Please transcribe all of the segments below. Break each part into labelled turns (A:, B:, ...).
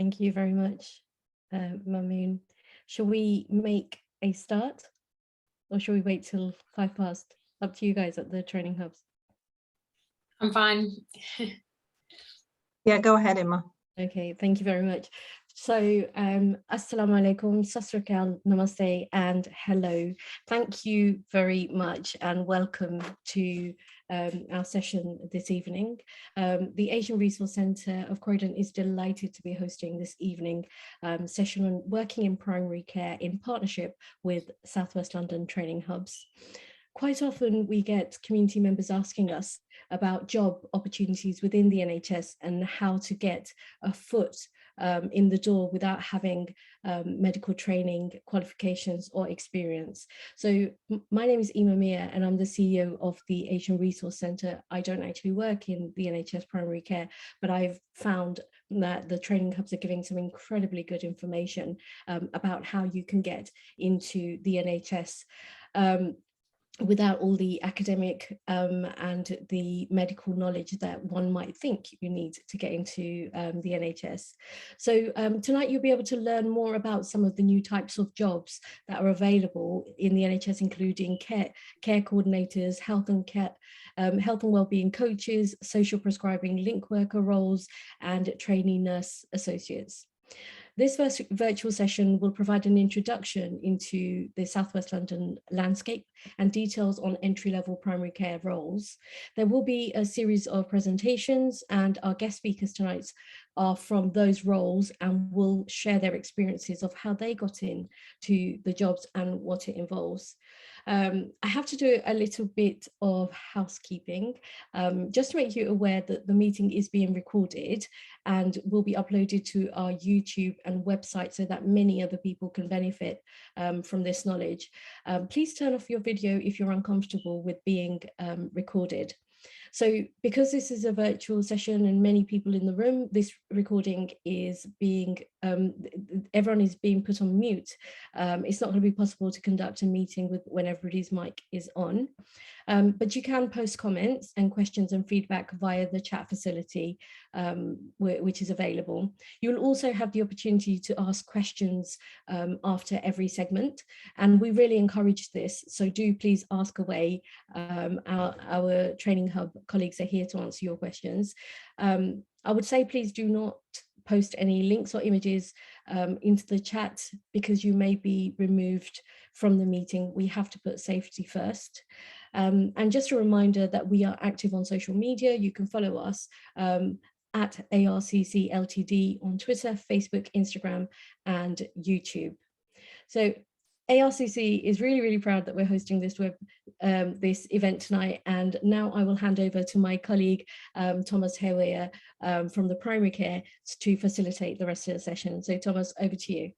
A: Thank you very much, Mamoon. Shall we make a start or shall we wait till 5 past? Up to you guys at the training hubs.
B: I'm fine.
C: Yeah, go ahead, Emma.
A: Okay, thank you very much. So, Assalamu alaikum, Sat Sri Akal, Namaste, and hello. Thank you very much and welcome to our session this evening. The Asian Resource Centre of Croydon is delighted to be hosting this evening session on working in primary care in partnership with South West London Training Hubs. Quite often we get community members asking us about job opportunities within the NHS and how to get a foot in the door without having medical training, qualifications or experience. So my name is Ima Mia and I'm the CEO of the Asian Resource Centre. I don't actually work in the NHS primary care, but I've found that the training hubs are giving some incredibly good information about how you can get into the NHS. Without all the academic and the medical knowledge that one might think you need to get into the NHS. So tonight you'll be able to learn more about some of the new types of jobs that are available in the NHS, including care coordinators, health and wellbeing coaches, social prescribing link worker roles, and trainee nurse associates. This virtual session will provide an introduction into the South West London landscape and details on entry-level primary care roles. There will be a series of presentations and our guest speakers tonight are from those roles and will share their experiences of how they got in to the jobs and what it involves. I have to do a little bit of housekeeping, just to make you aware that the meeting is being recorded and will be uploaded to our YouTube and website so that many other people can benefit from this knowledge. Please turn off your video if you're uncomfortable with being recorded. So because this is a virtual session and many people in the room, this recording is being, everyone is being put on mute. It's not going to be possible to conduct a meeting when everybody's mic is on. But you can post comments and questions and feedback via the chat facility, which is available. You'll also have the opportunity to ask questions after every segment, and we really encourage this. So do please ask away. Our training hub colleagues are here to answer your questions. I would say please do not post any links or images into the chat because you may be removed from the meeting. We have to put safety first. And just a reminder that we are active on social media. You can follow us at ARCC Ltd on Twitter, Facebook, Instagram, and YouTube. So ARCC is really, really proud that we're hosting this this event tonight. And now I will hand over to my colleague, Thomas Heweyer from the primary care to facilitate the rest of the session. So Thomas, over to you.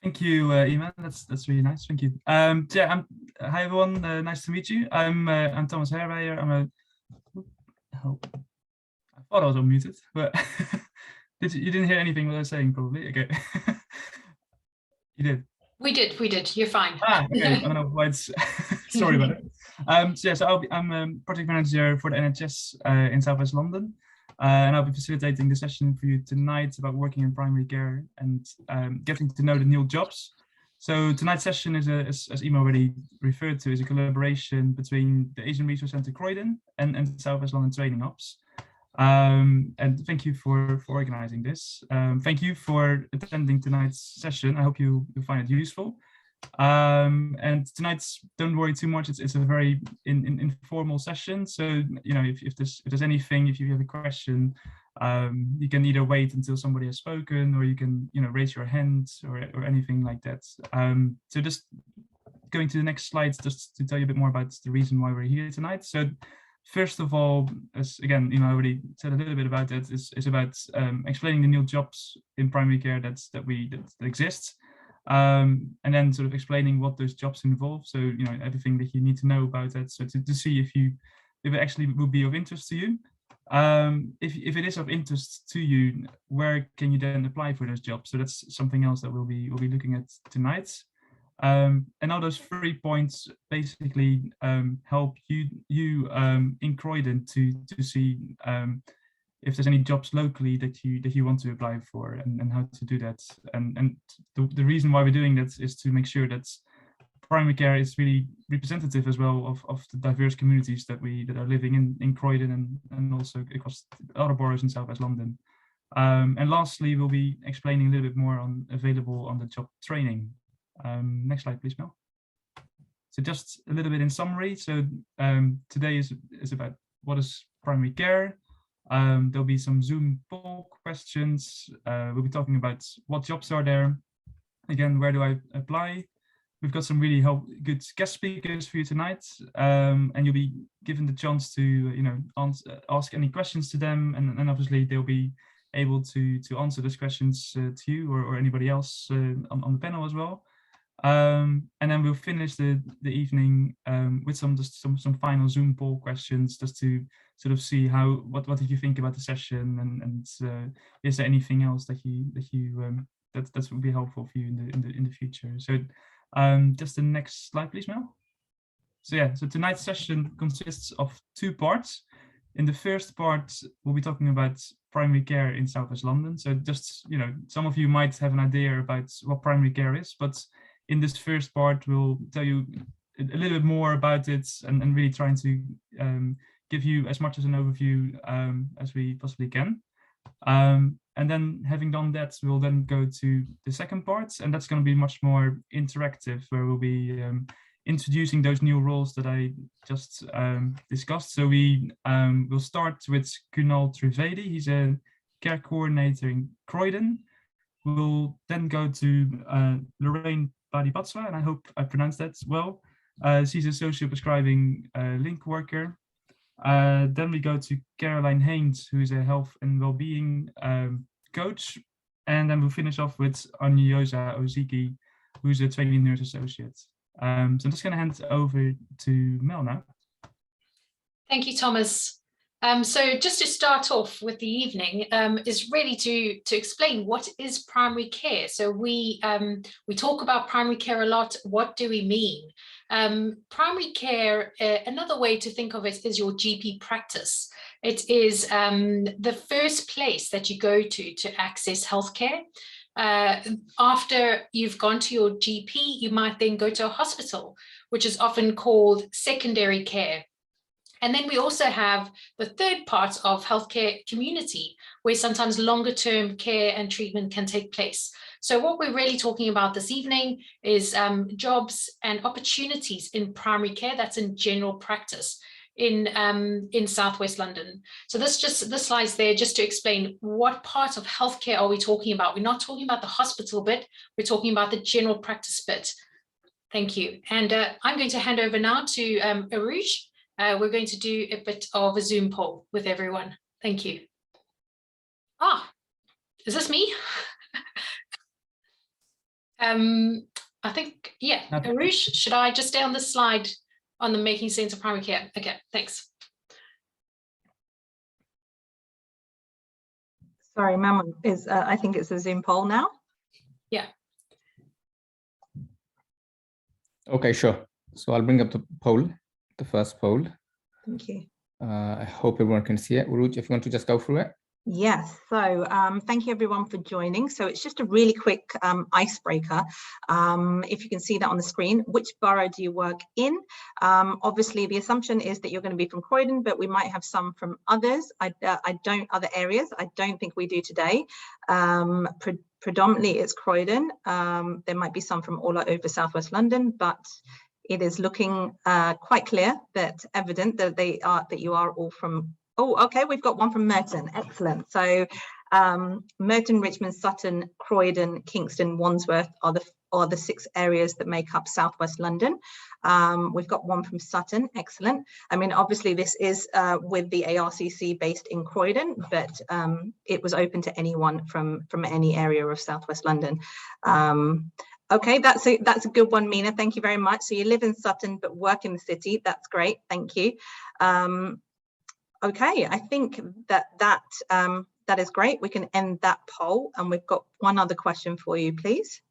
D: Thank you, Iman. That's really nice. Thank you. Yeah, hi everyone. Nice to meet you. I'm Thomas Heweyer. I thought I was unmuted, but you didn't hear anything what I was saying, probably. Okay. You did.
B: We did. You're fine.
D: Okay. I don't know why it's. Sorry about it. So yeah, so I'm a project manager for the NHS in South West London. And I'll be facilitating the session for you tonight about working in primary care and getting to know the new jobs. So tonight's session is, as Ima already referred to, is a collaboration between the Asian Resource Centre Croydon and South West London Training Hubs. And thank you for organizing this. Thank you for attending tonight's session. I hope you find it useful. And tonight's, don't worry too much, it's a very informal session, so you know, if there's anything, if you have a question, you can either wait until somebody has spoken, or you can, you know, raise your hand or anything like that. So just going to the next slides, just to tell you a bit more about the reason why we're here tonight. So first of all, as again, you know, I already said a little bit about that, is about explaining the new jobs in primary care that exist. And then sort of explaining what those jobs involve. So, you know, everything that you need to know about that. So to see if it actually will be of interest to you. If it is of interest to you, where can you then apply for those jobs? So that's something else that we'll be looking at tonight. And now those 3 points basically help you in Croydon to see if there's any jobs locally that you want to apply for, and how to do that. And the reason why we're doing that is to make sure that primary care is really representative as well of the diverse communities that are living in Croydon and also across other boroughs in South West London. And lastly, we'll be explaining a little bit more on available on the job training. Next slide, please, Mel. So just a little bit in summary. So today is about what is primary care. There'll be some Zoom poll questions. We'll be talking about what jobs are there. Again, where do I apply? We've got some really good guest speakers for you tonight, and you'll be given the chance to ask any questions to them, and obviously they'll be able to answer those questions to you or anybody else on the panel as well. And then we'll finish the evening with some final Zoom poll questions, just to sort of see what did you think about the session, and is there anything else that would be helpful for you in the future. So just the next slide, please, Mel. So yeah, so tonight's session consists of 2 parts. In the first part, we'll be talking about primary care in South West London. So just, some of you might have an idea about what primary care is, but in this first part, we'll tell you a little bit more about it, and really trying to give you as much as an overview as we possibly can. And then having done that, we'll then go to the second part, and that's going to be much more interactive, where we'll be introducing those new roles that I just discussed. So we'll start with Kunal Trivedi. He's a care coordinator in Croydon. We'll then go to Lorraine Badibatswa, and I hope I pronounced that well. She's a social prescribing link worker. Then we go to Caroline Haynes, who's a health and well-being coach. And then we'll finish off with Anyoza Oziki, who's a training nurse associate. So I'm just going to hand it over to Mel now.
B: Thank you, Thomas. So just to start off with the evening is really to explain what is primary care. So we talk about primary care a lot. What do we mean? Primary care, another way to think of it is your GP practice. It is the first place that you go to access healthcare. After you've gone to your GP, you might then go to a hospital, which is often called secondary care. And then we also have the third part of healthcare community, where sometimes longer term care and treatment can take place. So what we're really talking about this evening is jobs and opportunities in primary care, that's in general practice in South West London. So this slide's there just to explain what part of healthcare are we talking about. We're not talking about the hospital bit, we're talking about the general practice bit. Thank you. And I'm going to hand over now to Aruj. We're going to do a bit of a Zoom poll with everyone. Thank you. Is this me? I think, yeah, Aruj, should I just stay on this slide on the making sense of primary care? Okay, thanks.
C: Sorry, Mama, I think it's a Zoom poll now.
B: Yeah.
E: Okay, sure. So I'll bring up the poll. The first poll.
C: Thank you.
E: I hope everyone can see it. Uruj, if you want to just go through it.
C: Yes, so thank you everyone for joining. So it's just a really quick icebreaker. If you can see that on the screen, which borough do you work in? Obviously, the assumption is that you're going to be from Croydon, but we might have some from others. Other areas. I don't think we do today. Predominantly, it's Croydon. There might be some from all over South West London, but it is looking quite clear evident that you are all from. Oh, okay, we've got one from Merton. Excellent. So Merton, Richmond, Sutton, Croydon, Kingston, Wandsworth are the 6 areas that make up South West London. We've got one from Sutton. Excellent. I mean, obviously this is with the ARCC based in Croydon, but it was open to anyone from any area of South West London. Okay, that's a good one, Mina. Thank you very much. So you live in Sutton but work in the city. That's great. Thank you. Okay, I think that is great. We can end that poll, and we've got one other question for you, please.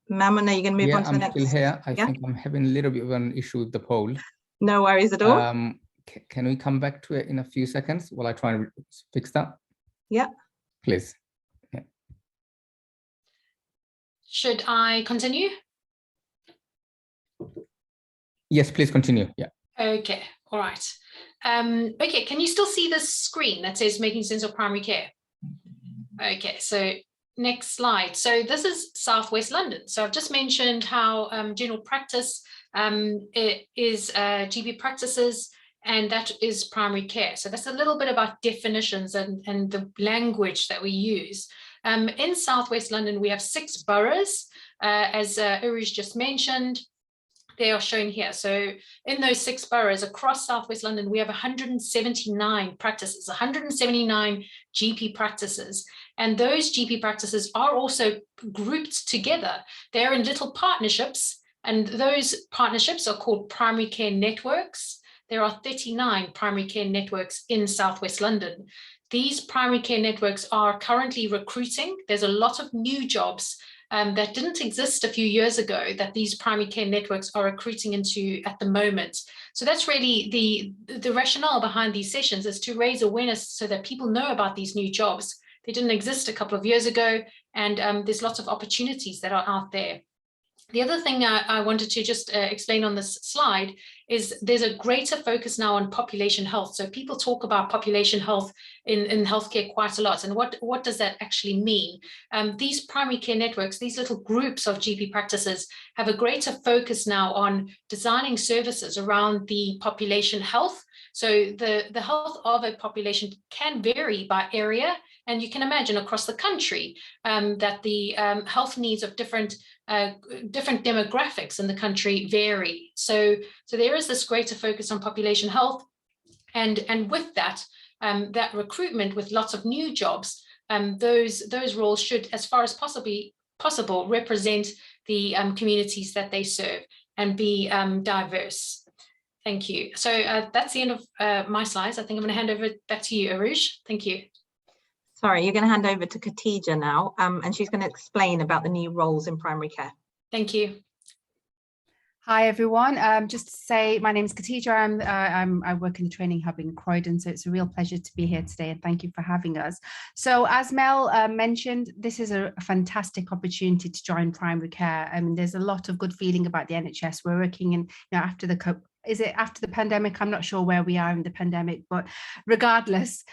C: Mammon, are you going to move
E: Yeah,
C: on to the
E: I'm
C: next?
E: still here. I
C: Yeah.
E: think I'm having a little bit of an issue with the poll.
C: No worries at all.
E: Can we come back to it in a few seconds while I try and fix that?
C: Yeah.
E: Please.
B: Should I continue?
E: Yes, please continue. Yeah.
B: Okay, all right. Okay, can you still see the screen that says making sense of primary care? Okay, so next slide. So this is Southwest London. So I've just mentioned how general practice it is GP practices, and that is primary care. So that's a little bit about definitions and the language that we use. In Southwest London, we have 6 boroughs, as Uruj just mentioned. They are shown here. So in those 6 boroughs across Southwest London, we have 179 practices, 179 GP practices. And those GP practices are also grouped together. They're in little partnerships, and those partnerships are called primary care networks. There are 39 primary care networks in Southwest London. These primary care networks are currently recruiting. There's a lot of new jobs that didn't exist a few years ago that these primary care networks are recruiting into at the moment. So that's really the rationale behind these sessions, is to raise awareness so that people know about these new jobs. They didn't exist a couple of years ago, and there's lots of opportunities that are out there. The other thing I wanted to just explain on this slide is there's a greater focus now on population health. So people talk about population health in healthcare quite a lot. And what does that actually mean? These primary care networks, these little groups of GP practices, have a greater focus now on designing services around the population health. So the health of a population can vary by area. And you can imagine across the country that the health needs of different demographics in the country vary. So there is this greater focus on population health, and with that, that recruitment with lots of new jobs, those roles should, as far as possible, represent the communities that they serve and be diverse. Thank you. So that's the end of my slides. I think I'm going to hand over back to you, Aruj. Thank you.
C: Sorry, you're going to hand over to Khatija now, and she's going to explain about the new roles in primary care.
B: Thank you.
F: Hi everyone. Just to say, my name is Khatija. I work in the training hub in Croydon, so it's a real pleasure to be here today, and thank you for having us. So as Mel mentioned, this is a fantastic opportunity to join primary care. I mean, there's a lot of good feeling about the NHS. We're working in, after the after the pandemic? I'm not sure where we are in the pandemic, but regardless,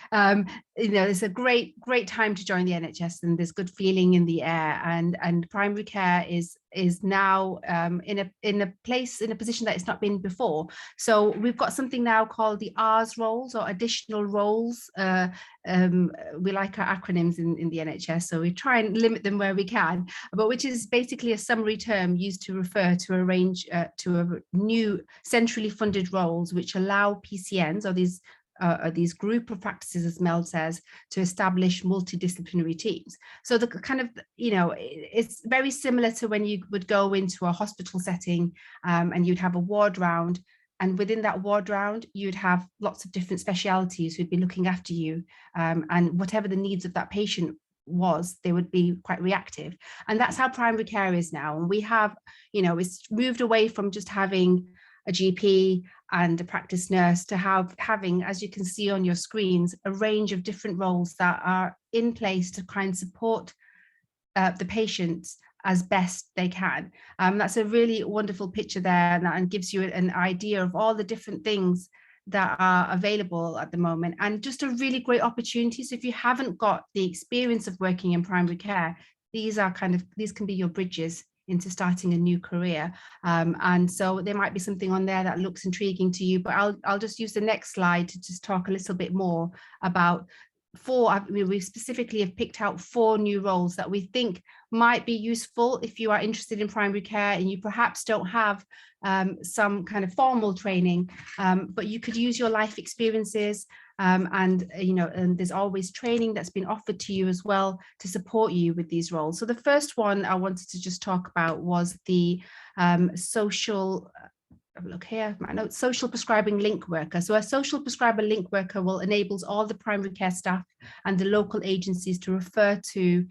F: it's a great time to join the NHS, and there's good feeling in the air, and primary care is now in a position that it's not been before. So we've got something now called the R's roles, or additional roles. We like our acronyms in the NHS, so we try and limit them where we can, but which is basically a summary term used to refer to a range to a new centrally funded roles which allow PCNs, or these group of practices, as Mel says, to establish multidisciplinary teams. So the kind of, it's very similar to when you would go into a hospital setting and you'd have a ward round, and within that ward round, you'd have lots of different specialities who'd be looking after you, and whatever the needs of that patient was, they would be quite reactive. And that's how primary care is now. And we have, it's moved away from just having a GP and a practice nurse to having, as you can see on your screens, a range of different roles that are in place to kind of support the patients as best they can. That's a really wonderful picture there, and gives you an idea of all the different things that are available at the moment, and just a really great opportunity. So if you haven't got the experience of working in primary care, these can be your bridges into starting a new career. And so there might be something on there that looks intriguing to you, but I'll just use the next slide to just talk a little bit more about we specifically have picked out 4 new roles that we think might be useful if you are interested in primary care and you perhaps don't have some kind of formal training, but you could use your life experiences, and there's always training that's been offered to you as well to support you with these roles. So the first one I wanted to just talk about was the social prescribing link worker. So a social prescriber link worker will enable all the primary care staff and the local agencies to refer to,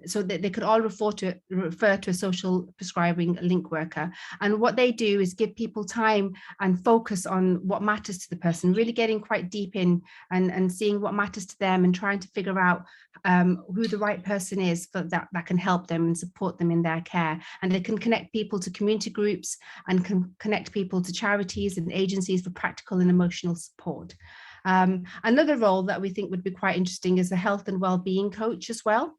F: so that they could all refer to a social prescribing link worker. And what they do is give people time and focus on what matters to the person, really getting quite deep in and seeing what matters to them and trying to figure out who the right person is for that can help them and support them in their care. And they can connect people to community groups and can connect people to charities and agencies for practical and emotional support. Another role that we think would be quite interesting is a health and well-being coach as well.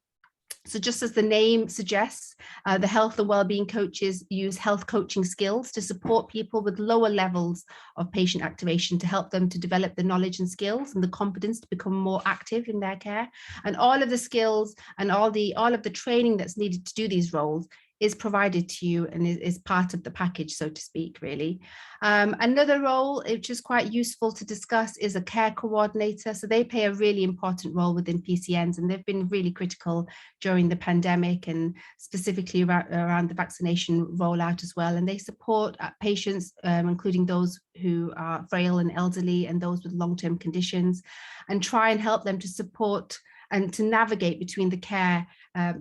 F: So just as the name suggests, the health and wellbeing coaches use health coaching skills to support people with lower levels of patient activation to help them to develop the knowledge and skills and the confidence to become more active in their care. And all of the skills and all of the training that's needed to do these roles is provided to you and is part of the package, so to speak, really. Another role, which is quite useful to discuss, is a care coordinator. So they play a really important role within PCNs, and they've been really critical during the pandemic and specifically around the vaccination rollout as well. And they support patients, including those who are frail and elderly and those with long-term conditions, and try and help them to support and to navigate between the care,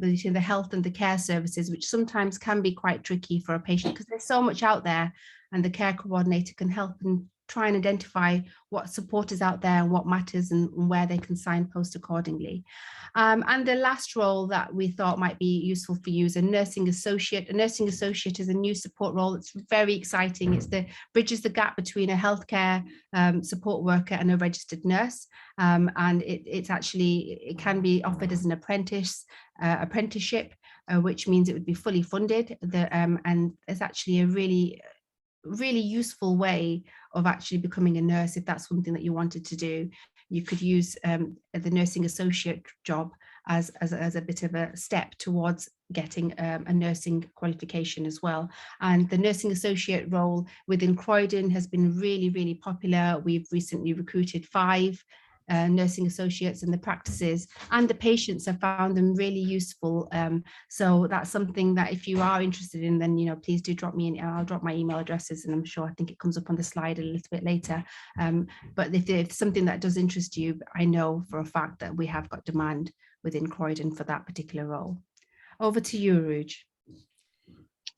F: between the health and the care services, which sometimes can be quite tricky for a patient because there's so much out there, and the care coordinator can help and try and identify what support is out there and what matters and where they can signpost accordingly. And the last role that we thought might be useful for you is a nursing associate. A nursing associate is a new support role. It's very exciting. It's bridges the gap between a healthcare support worker and a registered nurse. And it can be offered as an apprenticeship, which means it would be fully funded. And it's actually a really useful way of actually becoming a nurse. If that's something that you wanted to do, you could use the nursing associate job as a bit of a step towards getting a nursing qualification as well. And the nursing associate role within Croydon has been really popular. We've recently recruited 5 nursing associates in the practices, and the patients have found them really useful. So that's something that if you are interested in, then please do drop me in. I'll drop my email addresses, and I think it comes up on the slide a little bit later. But if it's something that does interest you, I know for a fact that we have got demand within Croydon for that particular role. Over to you, Aruj.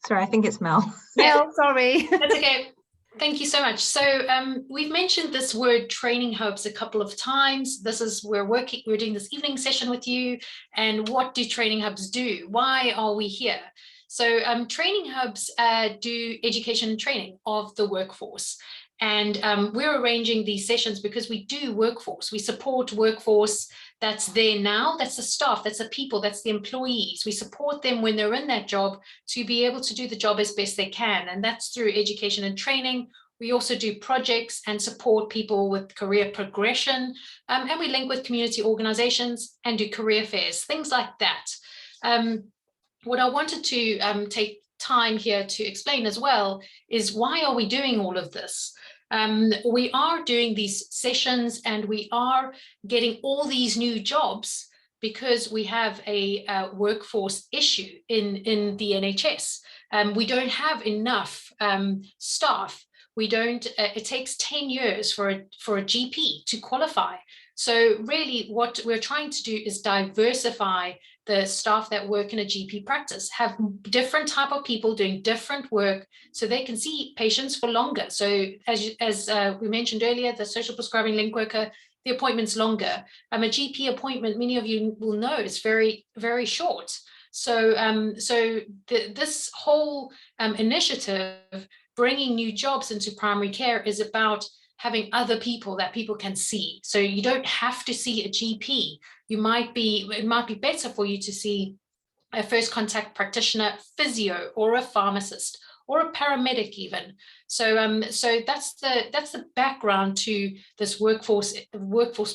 C: Sorry, I think it's Mel.
F: Mel, sorry.
B: That's okay. Thank you so much. So we've mentioned this word training hubs a couple of times. This is we're doing this evening session with you. And what do training hubs do? Why are we here? So training hubs do education and training of the workforce. And we're arranging these sessions because we do workforce. We support workforce that's there now. That's the staff, that's the people, that's the employees. We support them when they're in that job to be able to do the job as best they can. And that's through education and training. We also do projects and support people with career progression. And we link with community organizations and do career fairs, things like that. What I wanted to take time here to explain as well is why are we doing all of this? We are doing these sessions and we are getting all these new jobs because we have a workforce issue in the NHS. We don't have enough staff. It takes 10 years for a GP to qualify. So really what we're trying to do is diversify the staff that work in a GP practice, have different type of people doing different work so they can see patients for longer. So as we mentioned earlier, the social prescribing link worker, the appointment's longer. A GP appointment, many of you will know, is very, very short. So, this whole initiative, bringing new jobs into primary care, is about having other people that people can see. So you don't have to see a GP. It might be better for you to see a first contact practitioner, physio, or a pharmacist, or a paramedic even. So that's the background to this workforce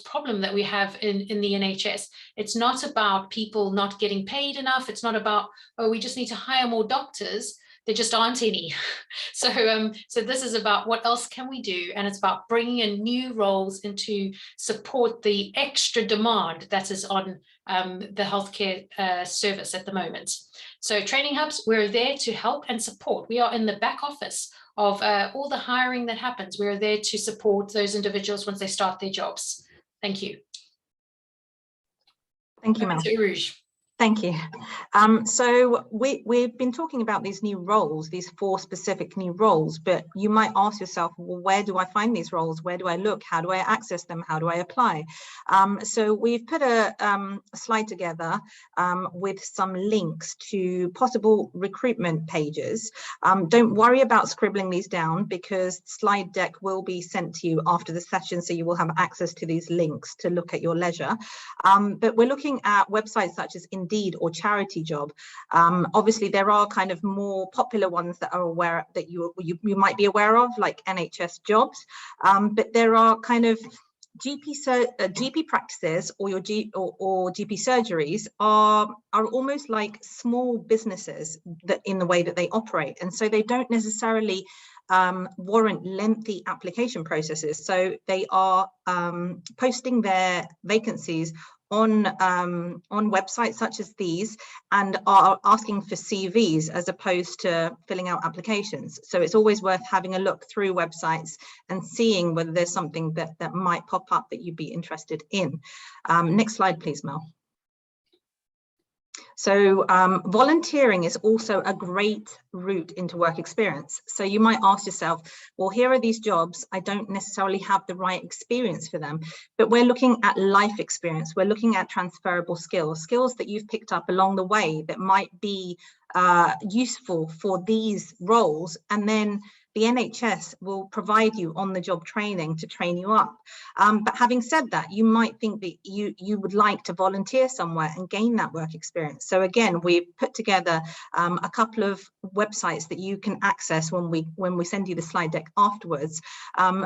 B: problem that we have in the NHS. It's not about people not getting paid enough. It's not about, oh, we just need to hire more doctors. There just aren't any. So this is about what else can we do, and it's about bringing in new roles in to support the extra demand that is on the healthcare service at the moment. So training hubs, we're there to help and support. We are in the back office of all the hiring that happens. We're there to support those individuals once they start their jobs. Thank you.
C: Thank you,
B: Over
C: Mel.
B: to Uruj.
C: Thank you. So we've been talking about these new roles, these 4 specific new roles, but you might ask yourself, well, where do I find these roles? Where do I look? How do I access them? How do I apply? So we've put a slide together with some links to possible recruitment pages. Don't worry about scribbling these down, because the slide deck will be sent to you after the session, so you will have access to these links to look at your leisure. But we're looking at websites such as Indeed or Charity Job. Obviously, there are kind of more popular ones that are aware that you might be aware of, like NHS Jobs, but there are kind of GP practices or your GP surgeries are almost like small businesses that in the way that they operate, and so they don't necessarily warrant lengthy application processes. So they are posting their vacancies on websites such as these, and are asking for CVs as opposed to filling out applications. So it's always worth having a look through websites and seeing whether there's something that might pop up that you'd be interested in. Next slide, please, Mel. So volunteering is also a great route into work experience. So you might ask yourself, well, here are these jobs. I don't necessarily have the right experience for them, but we're looking at life experience. We're looking at transferable skills that you've picked up along the way that might be useful for these roles. And then the NHS will provide you on-the-job training to train you up. But having said that, you might think that you would like to volunteer somewhere and gain that work experience. So again, we've put together a couple of websites that you can access when we send you the slide deck afterwards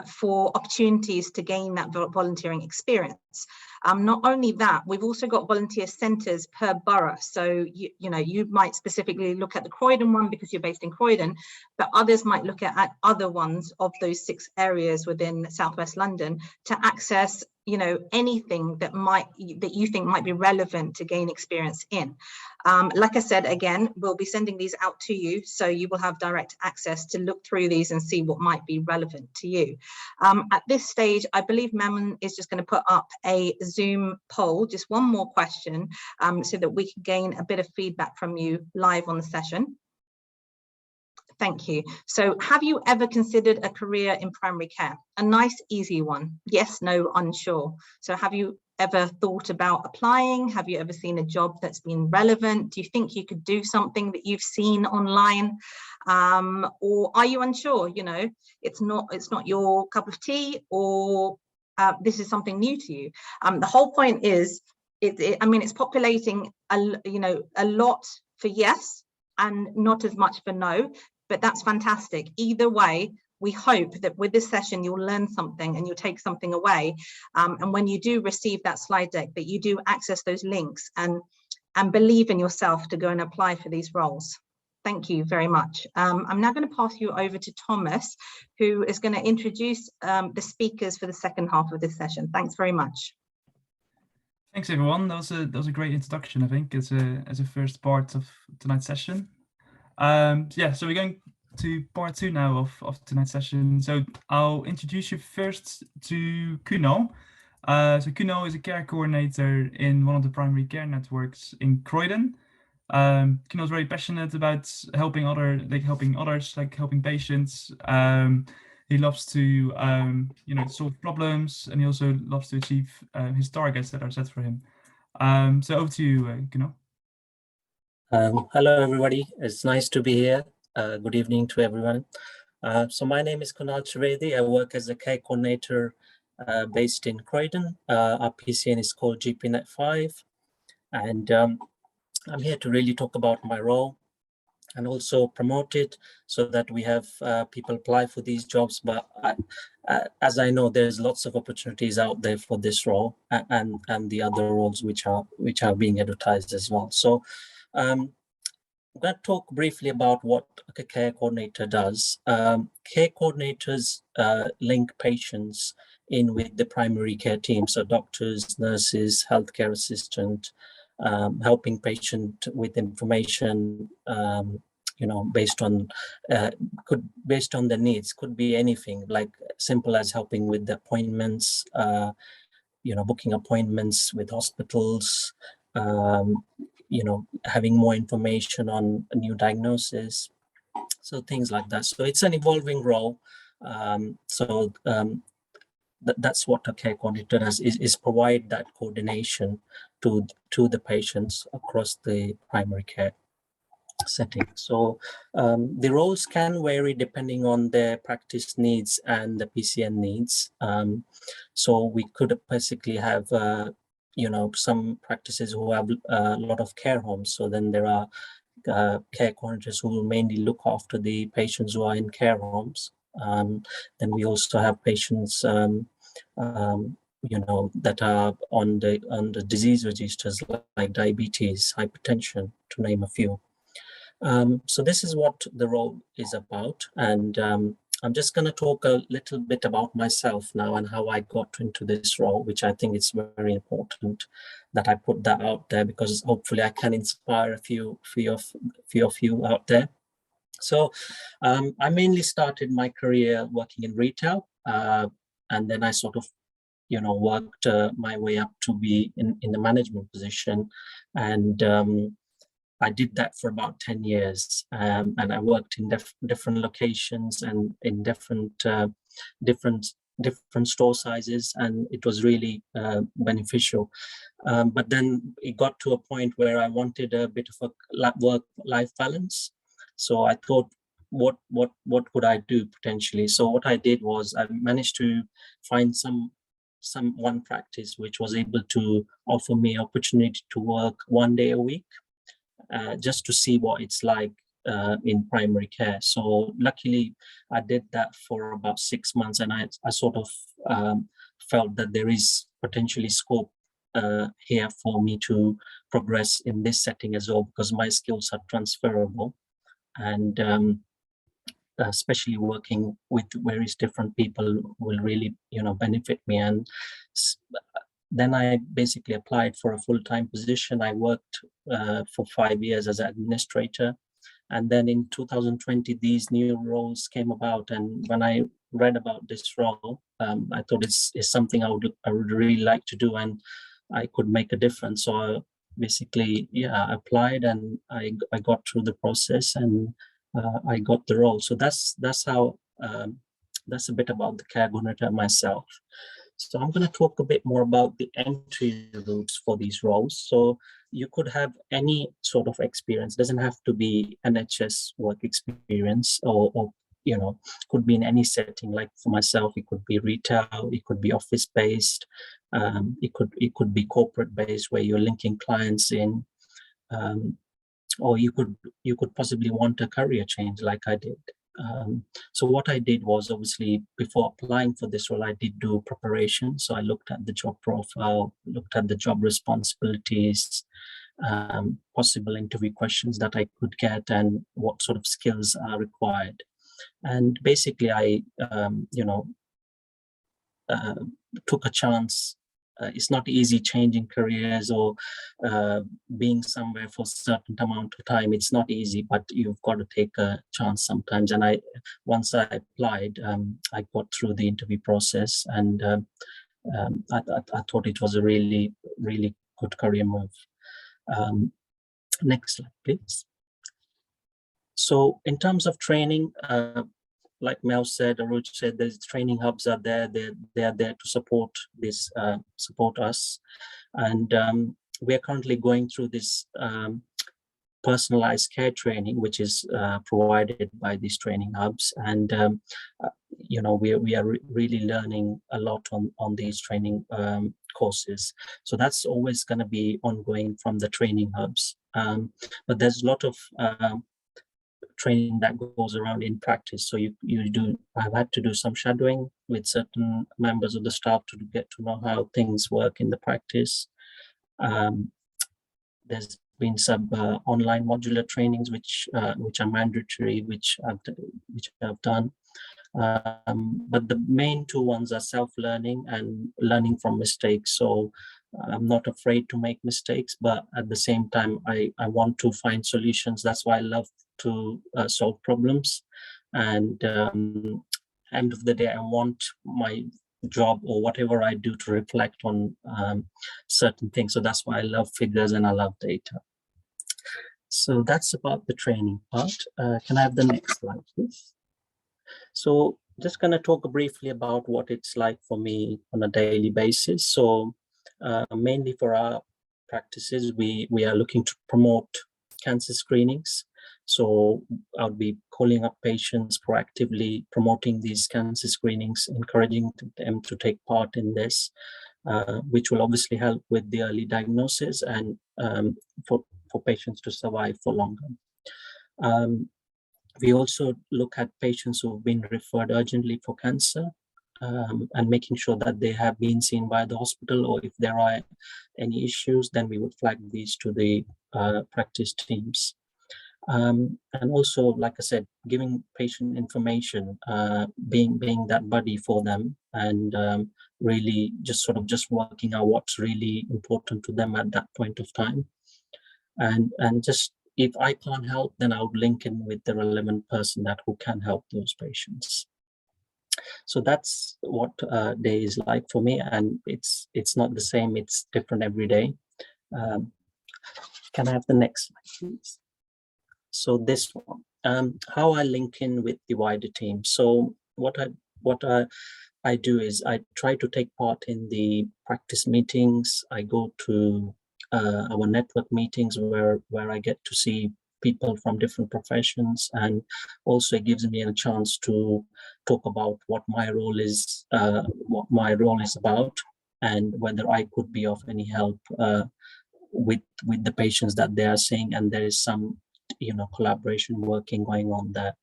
C: for opportunities to gain that volunteering experience. Not only that, we've also got volunteer centres per borough. So you might specifically look at the Croydon one because you're based in Croydon, but others might look at other ones of those 6 areas within Southwest London to access anything that you think might be relevant to gain experience in. Like I said, again, we'll be sending these out to you, so you will have direct access to look through these and see what might be relevant to you. At this stage, I believe Maman is just going to put up a Zoom poll, just one more question, so that we can gain a bit of feedback from you live on the session. Thank you. So have you ever considered a career in primary care? A nice, easy one. Yes, no, unsure. So have you ever thought about applying? Have you ever seen a job that's been relevant? Do you think you could do something that you've seen online? Or are you unsure? It's not your cup of tea, or this is something new to you. The whole point is, it's populating a lot for yes and not as much for no. But that's fantastic. Either way, we hope that with this session, you'll learn something and you'll take something away. And when you do receive that slide deck, that you do access those links and believe in yourself to go and apply for these roles. Thank you very much. I'm now going to pass you over to Thomas, who is going to introduce the speakers for the second half of this session. Thanks very much.
D: Thanks, everyone. That was a great introduction, I think, as a first part of tonight's session. Yeah, so we're going to part 2 now of tonight's session. So I'll introduce you first to Kuno. So Kuno is a care coordinator in one of the primary care networks in Croydon. Kuno is very passionate about helping others, like helping patients. He loves to solve problems, and he also loves to achieve his targets that are set for him. So over to you, Kuno.
G: Hello, everybody. It's nice to be here. Good evening to everyone. So my name is Kunal Trivedi. I work as a care coordinator based in Croydon. Our PCN is called GPNet 5. And I'm here to really talk about my role and also promote it so that we have people apply for these jobs. But as I know, there's lots of opportunities out there for this role and the other roles which are being advertised as well. So I'm going to talk briefly about what a care coordinator does. Care coordinators link patients in with the primary care team, so doctors, nurses, healthcare assistant, helping patient with information, based on the needs. Could be anything, like simple as helping with the appointments, booking appointments with hospitals, having more information on a new diagnosis, so things like that. So it's an evolving role. That's what a care coordinator does, is provide that coordination to the patients across the primary care setting. So the roles can vary depending on their practice needs and the PCN needs. So we could basically have some practices who have a lot of care homes. So then there are care coordinators who will mainly look after the patients who are in care homes. Then we also have patients that are on the disease registers, like diabetes, hypertension, to name a few. So this is what the role is about, and I'm just going to talk a little bit about myself now and how I got into this role, which I think is very important that I put that out there, because hopefully I can inspire a few of you out there. So I mainly started my career working in retail, and then I sort of worked my way up to be in the management position, and I did that for about 10 years, and I worked in different locations and in different store sizes, and it was really beneficial. But then it got to a point where I wanted a bit of a work-life balance. So I thought, what could I do potentially? So what I did was I managed to find one practice which was able to offer me opportunity to work 1 day a week. Just to see what it's like in primary care. So luckily, I did that for about 6 months, and I sort of felt that there is potentially scope here for me to progress in this setting as well, because my skills are transferable, and especially working with various different people will really benefit me. And then I basically applied for a full-time position. I worked for 5 years as an administrator. And then in 2020, these new roles came about. And when I read about this role, I thought it's something I would really like to do, and I could make a difference. So I basically, I applied, and I got through the process, and I got the role. So that's how, that's a bit about the care coordinator myself. So I'm going to talk a bit more about the entry routes for these roles. So you could have any sort of experience. It doesn't have to be NHS work experience, or could be in any setting. Like for myself, it could be retail, it could be office based, it could be corporate based, where you're linking clients in, or you could possibly want a career change like I did. So what I did was, obviously, before applying for this role, I did do preparation. So I looked at the job profile, looked at the job responsibilities, possible interview questions that I could get, and what sort of skills are required. And basically, I took a chance. It's not easy changing careers or being somewhere for a certain amount of time. It's not easy, but you've got to take a chance sometimes. And once I applied, I got through the interview process, and I thought it was a really, really good career move. Next slide, please. So in terms of training, like Mel said, Aruj said, there's training hubs are there. They are there to support us. And we are currently going through this personalized care training, which is provided by these training hubs. And, we are really learning a lot on these training courses. So that's always going to be ongoing from the training hubs. But there's a lot of training that goes around in practice. So I've had to do some shadowing with certain members of the staff to get to know how things work in the practice. There's been some online modular trainings which are mandatory, which I've done. But the main two ones are self-learning and learning from mistakes. So I'm not afraid to make mistakes, but at the same time, I want to find solutions. That's why I love to solve problems. And end of the day, I want my job or whatever I do to reflect on certain things. So that's why I love figures and I love data. So that's about the training part. Can I have the next slide, please? So just going to talk briefly about what it's like for me on a daily basis. So mainly for our practices, we are looking to promote cancer screenings. So I'll be calling up patients proactively, promoting these cancer screenings, encouraging them to take part in this, which will obviously help with the early diagnosis and for patients to survive for longer. We also look at patients who have been referred urgently for cancer and making sure that they have been seen by the hospital, or if there are any issues, then we would flag these to the practice teams. And also, like I said, giving patient information, being that buddy for them, and really just working out what's really important to them at that point of time. And just, if I can't help, then I would link in with the relevant person who can help those patients. So that's what day is like for me, and it's not the same, it's different every day. Can I have the next slide, please? So this one, how I link in with the wider team. So what I do is I try to take part in the practice meetings. I go to our network meetings where I get to see people from different professions, and also it gives me a chance to talk about what my role is about, and whether I could be of any help with the patients that they are seeing, and there is some collaboration working going on there.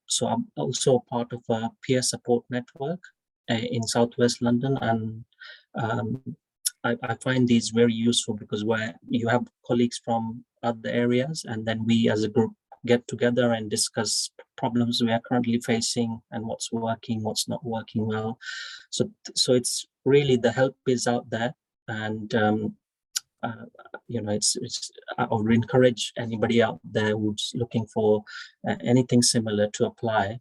G: So I'm also part of a peer support network in Southwest London, and I find these very useful because where you have colleagues from other areas, and then we as a group get together and discuss problems we are currently facing and what's working, what's not working well. So it's really, the help is out there, and I would encourage anybody out there who's looking for anything similar to apply.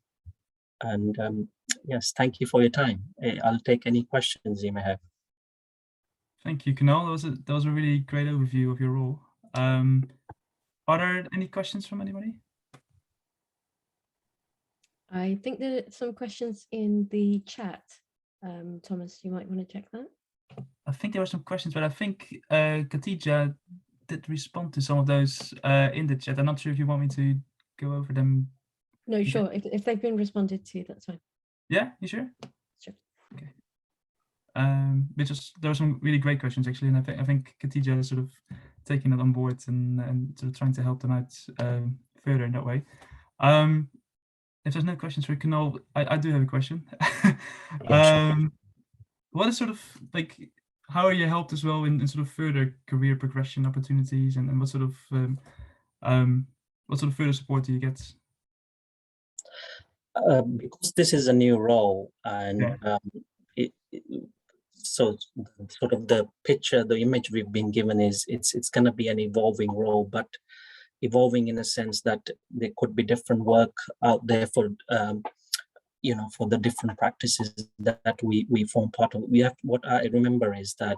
G: And yes, thank you for your time. I'll take any questions you may have.
D: Thank you, Kunal. That was a really great overview of your role. Are there any questions from anybody?
A: I think there are some questions in the chat. Thomas, you might want to check that.
D: I think there were some questions, but I think Khatija did respond to some of those in the chat. I'm not sure if you want me to go over them.
A: No, sure. If they've been responded to, that's fine.
D: Yeah, you sure?
A: Sure.
D: Okay. There were some really great questions actually, and I think Khatija is sort of taking it on board and sort of trying to help them out further in that way. If there's no questions for Kunal, I do have a question.
G: Yeah, sure.
D: What is sort of like, how are you helped as well in sort of further career progression opportunities, and what sort of further support do you get?
G: Because this is a new role, and so sort of the picture, the image we've been given is it's going to be an evolving role, but evolving in a sense that there could be different work out there for for the different practices that we form part of. What I remember is that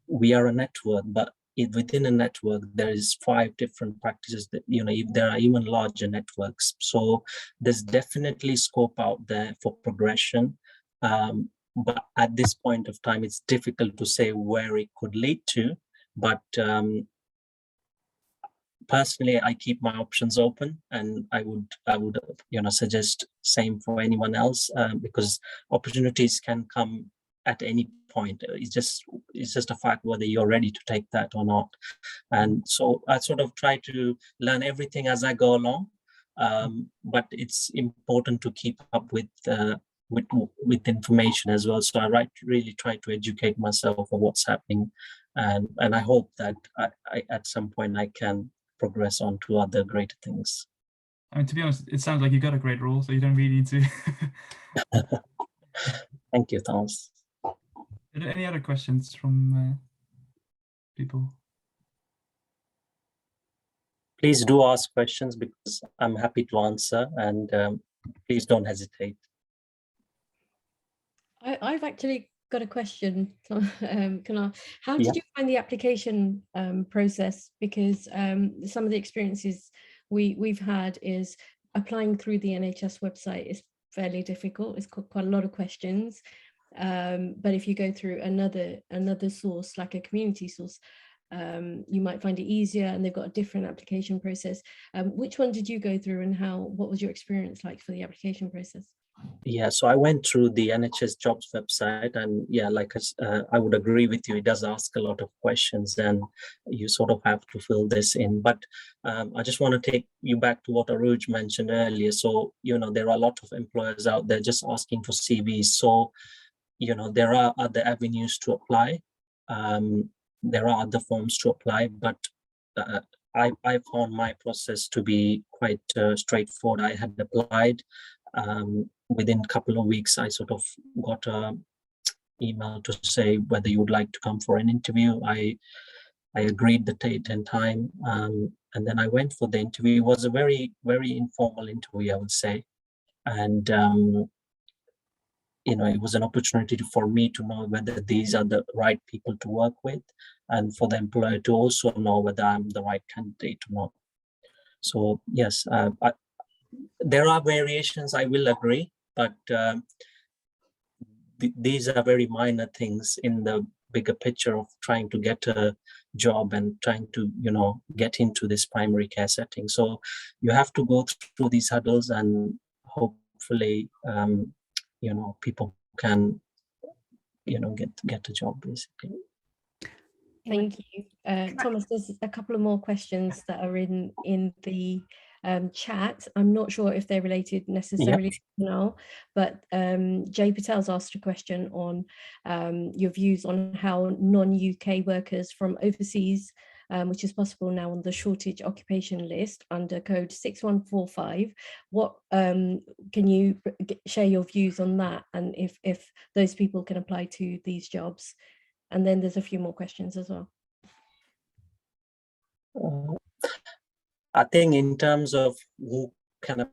G: we are a network, but within a network there is 5 different practices that if there are even larger networks. So there's definitely scope out there for progression, but at this point of time it's difficult to say where it could lead to. But personally, I keep my options open, and I would suggest same for anyone else, because opportunities can come at any point. It's just a fact whether you're ready to take that or not. And so I sort of try to learn everything as I go along, but it's important to keep up with information as well. So I really try to educate myself on what's happening, and I hope that I at some point I can progress on to other greater things.
D: I mean, to be honest, it sounds like you got a great role, so you don't really need to.
G: Thank you, Thomas.
D: Are there any other questions from people?
G: Please do ask questions because I'm happy to answer, and please don't hesitate.
A: I've actually got a question. How
G: Yeah.
A: did you find the application process? Because some of the experiences we've had is applying through the NHS website is fairly difficult. It's got quite a lot of questions. But if you go through another source, like a community source, you might find it easier, and they've got a different application process. Which one did you go through, and what was your experience like for the application process?
G: Yeah, so I went through the NHS jobs website, and yeah, like I would agree with you, it does ask a lot of questions and you sort of have to fill this in. But I just want to take you back to what Aruj mentioned earlier. So, there are a lot of employers out there just asking for CVs. So, there are other avenues to apply. There are other forms to apply, but I found my process to be quite straightforward. I had applied. Within a couple of weeks, I sort of got an email to say whether you would like to come for an interview. I agreed the date and time, and then I went for the interview. It was a very, very informal interview, I would say. And, it was an opportunity for me to know whether these are the right people to work with, and for the employer to also know whether I'm the right candidate or not. So, yes, there are variations, I will agree, but these are very minor things in the bigger picture of trying to get a job and trying to, get into this primary care setting. So you have to go through these hurdles, and hopefully, people can, get a job, basically.
A: Thank you. Thomas, there's a couple of more questions that are in the chat. I'm not sure if they're related necessarily now, but Jay Patel's asked a question on your views on how non-UK workers from overseas, which is possible now on the shortage occupation list under code 6145. What can you share your views on that, and if those people can apply to these jobs? And then there's a few more questions as well.
G: I think in terms of who can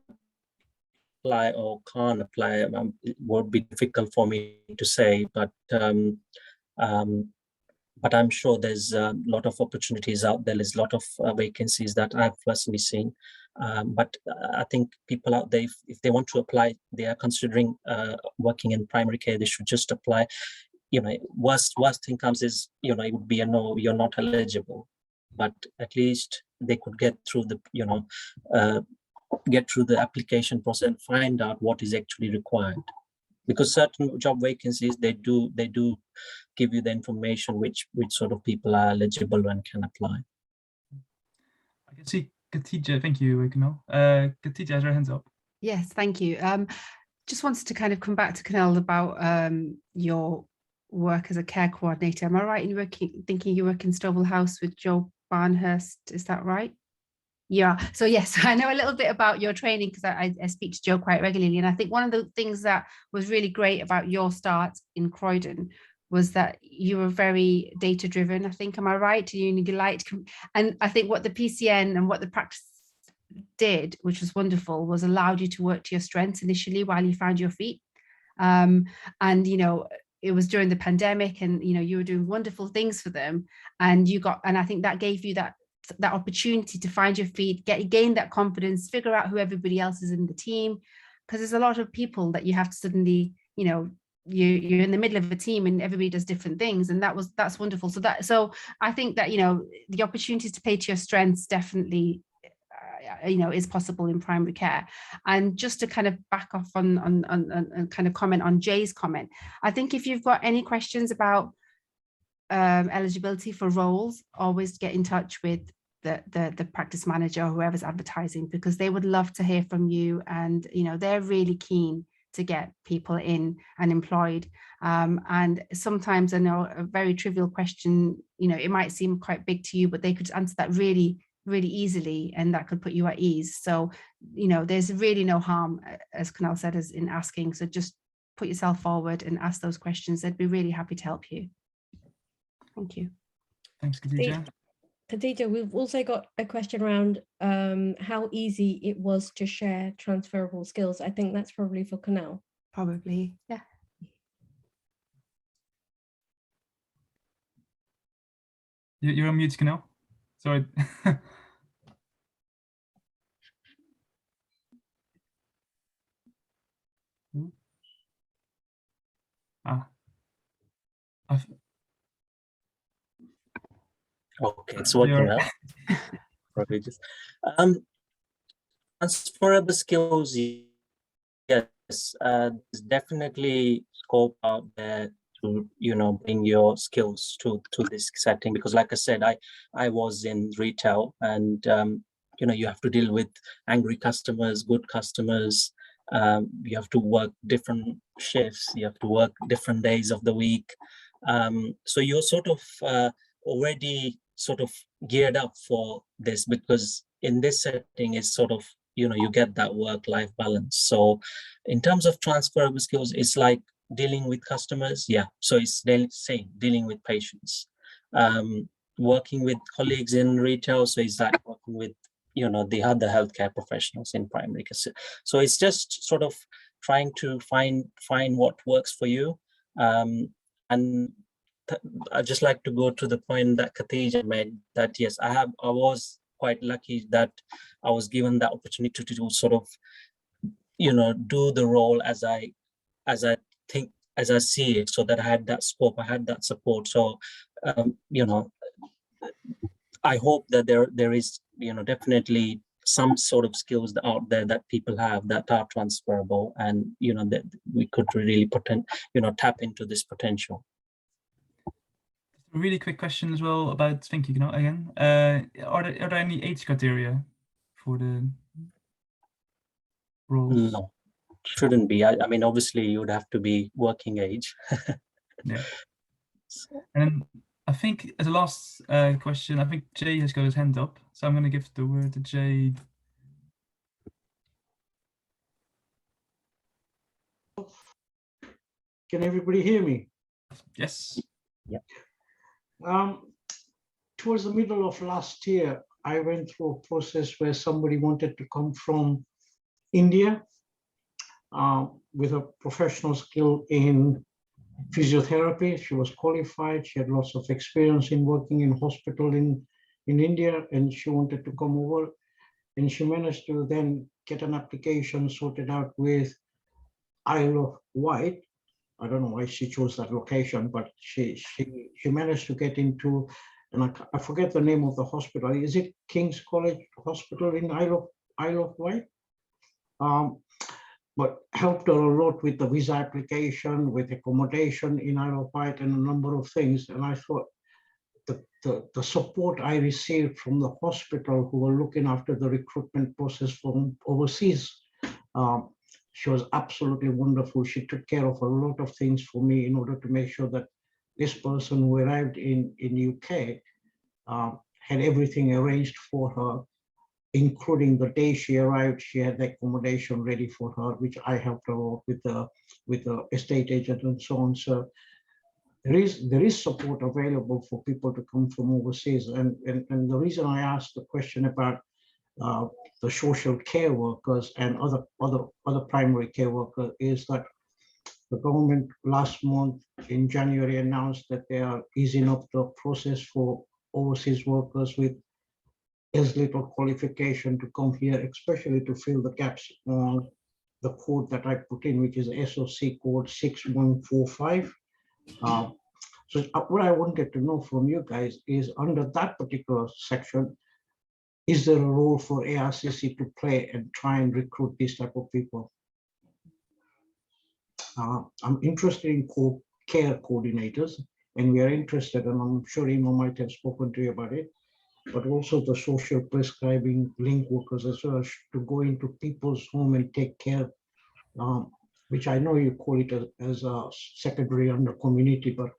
G: apply or can't apply, it would be difficult for me to say, but I'm sure there's a lot of opportunities out there. There's a lot of vacancies that I've personally seen. But I think people out there, if they want to apply, they are considering working in primary care, they should just apply. Worst thing comes is, it would be a no, you're not eligible, but at least they could get through the, get through the application process and find out what is actually required. Because certain job vacancies, they do give you the information which sort of people are eligible and can apply.
D: I can see Khatija, thank you, Kunal. Khatija has her hands up.
F: Yes, thank you. Just wanted to kind of come back to Kunal about your work as a care coordinator. Am I right in thinking you work in Stouffville House with Joe Barnhurst? Is that right? Yeah. So yes, I know a little bit about your training because I speak to Joe quite regularly, and I think one of the things that was really great about your start in Croydon was that you were very data driven. I think, am I right? You liked, and I think what the PCN and what the practice did, which was wonderful, was allowed you to work to your strengths initially while you found your feet. And it was during the pandemic, and you were doing wonderful things for them, and I think that gave you that opportunity to find your feet, gain that confidence, figure out who everybody else is in the team, because there's a lot of people that you have to suddenly, you're in the middle of a team and everybody does different things, and that's wonderful. So I think that the opportunities to play to your strengths definitely is possible in primary care. And just to kind of back off on kind of comment on Jay's comment, I think if you've got any questions about eligibility for roles, always get in touch with the practice manager or whoever's advertising, because they would love to hear from you, and they're really keen to get people in and employed. And sometimes, I know a very trivial question, it might seem quite big to you, but they could answer that really, really easily, and that could put you at ease. So there's really no harm, as Kunal said, as in asking. So just put yourself forward and ask those questions. They'd be really happy to help you. Thank you.
D: Thanks, Khadija.
A: Khadija, we've also got a question around how easy it was to share transferable skills. I think that's probably for Kunal.
F: Probably, yeah.
D: You're on mute, Canal. Sorry.
G: Okay, it's working now. Probably just transferable skills. Yes, there's definitely scope out there to bring your skills to this setting, because like I said, I was in retail, and you have to deal with angry customers, good customers. You have to work different shifts, you have to work different days of the week, so you're sort of already sort of geared up for this, because in this setting is sort of you get that work-life balance. So in terms of transferable skills, it's like dealing with customers. Yeah, so it's same, dealing with patients, working with colleagues in retail. So it's like working with the other healthcare professionals in primary care. So it's just sort of trying to find what works for you. And I'd just like to go to the point that Khatija made, that yes, I was quite lucky that I was given that opportunity to do sort of do the role as I think, as I see it, so that I had that scope, I had that support. So I hope that there is definitely some sort of skills out there that people have that are transferable, and that we could really tap into this potential.
D: A really quick question as well about, thank you, again. Are there any age criteria for the roles?
G: No, shouldn't be. I mean, obviously, you would have to be working age.
D: Yeah. And I think as a last question, I think Jay has got his hand up, so I'm going to give the word to Jay.
H: Can everybody hear me?
D: Yes.
G: Yeah.
H: Towards the middle of last year, I went through a process where somebody wanted to come from India with a professional skill in physiotherapy. She was qualified. She had lots of experience in working in hospital in India, and she wanted to come over. And she managed to then get an application sorted out with Isle of Wight. I don't know why she chose that location, but she managed to get into, and I forget the name of the hospital. Is it King's College Hospital in Isle of Wight? But helped her a lot with the visa application, with accommodation in Isle of Wight, and a number of things. And I thought the support I received from the hospital who were looking after the recruitment process from overseas, she was absolutely wonderful. She took care of a lot of things for me in order to make sure that this person who arrived in UK had everything arranged for her, including the day she arrived. She had the accommodation ready for her, which I helped her out with the estate agent and so on. So there is support available for people to come from overseas. And the reason I asked the question about the social care workers and other primary care workers is that the government last month in January announced that they are easing up the process for overseas workers with as little qualification to come here, especially to fill the gaps on the code that I put in, which is SOC code 6145. So what I wanted to know from you guys is, under that particular section, is there a role for ARCC to play and try and recruit these type of people? I'm interested in care coordinators, and we are interested, and I'm sure Emma might have spoken to you about it, but also the social prescribing link workers as well, to go into people's home and take care, which I know you call it as a secondary under community, but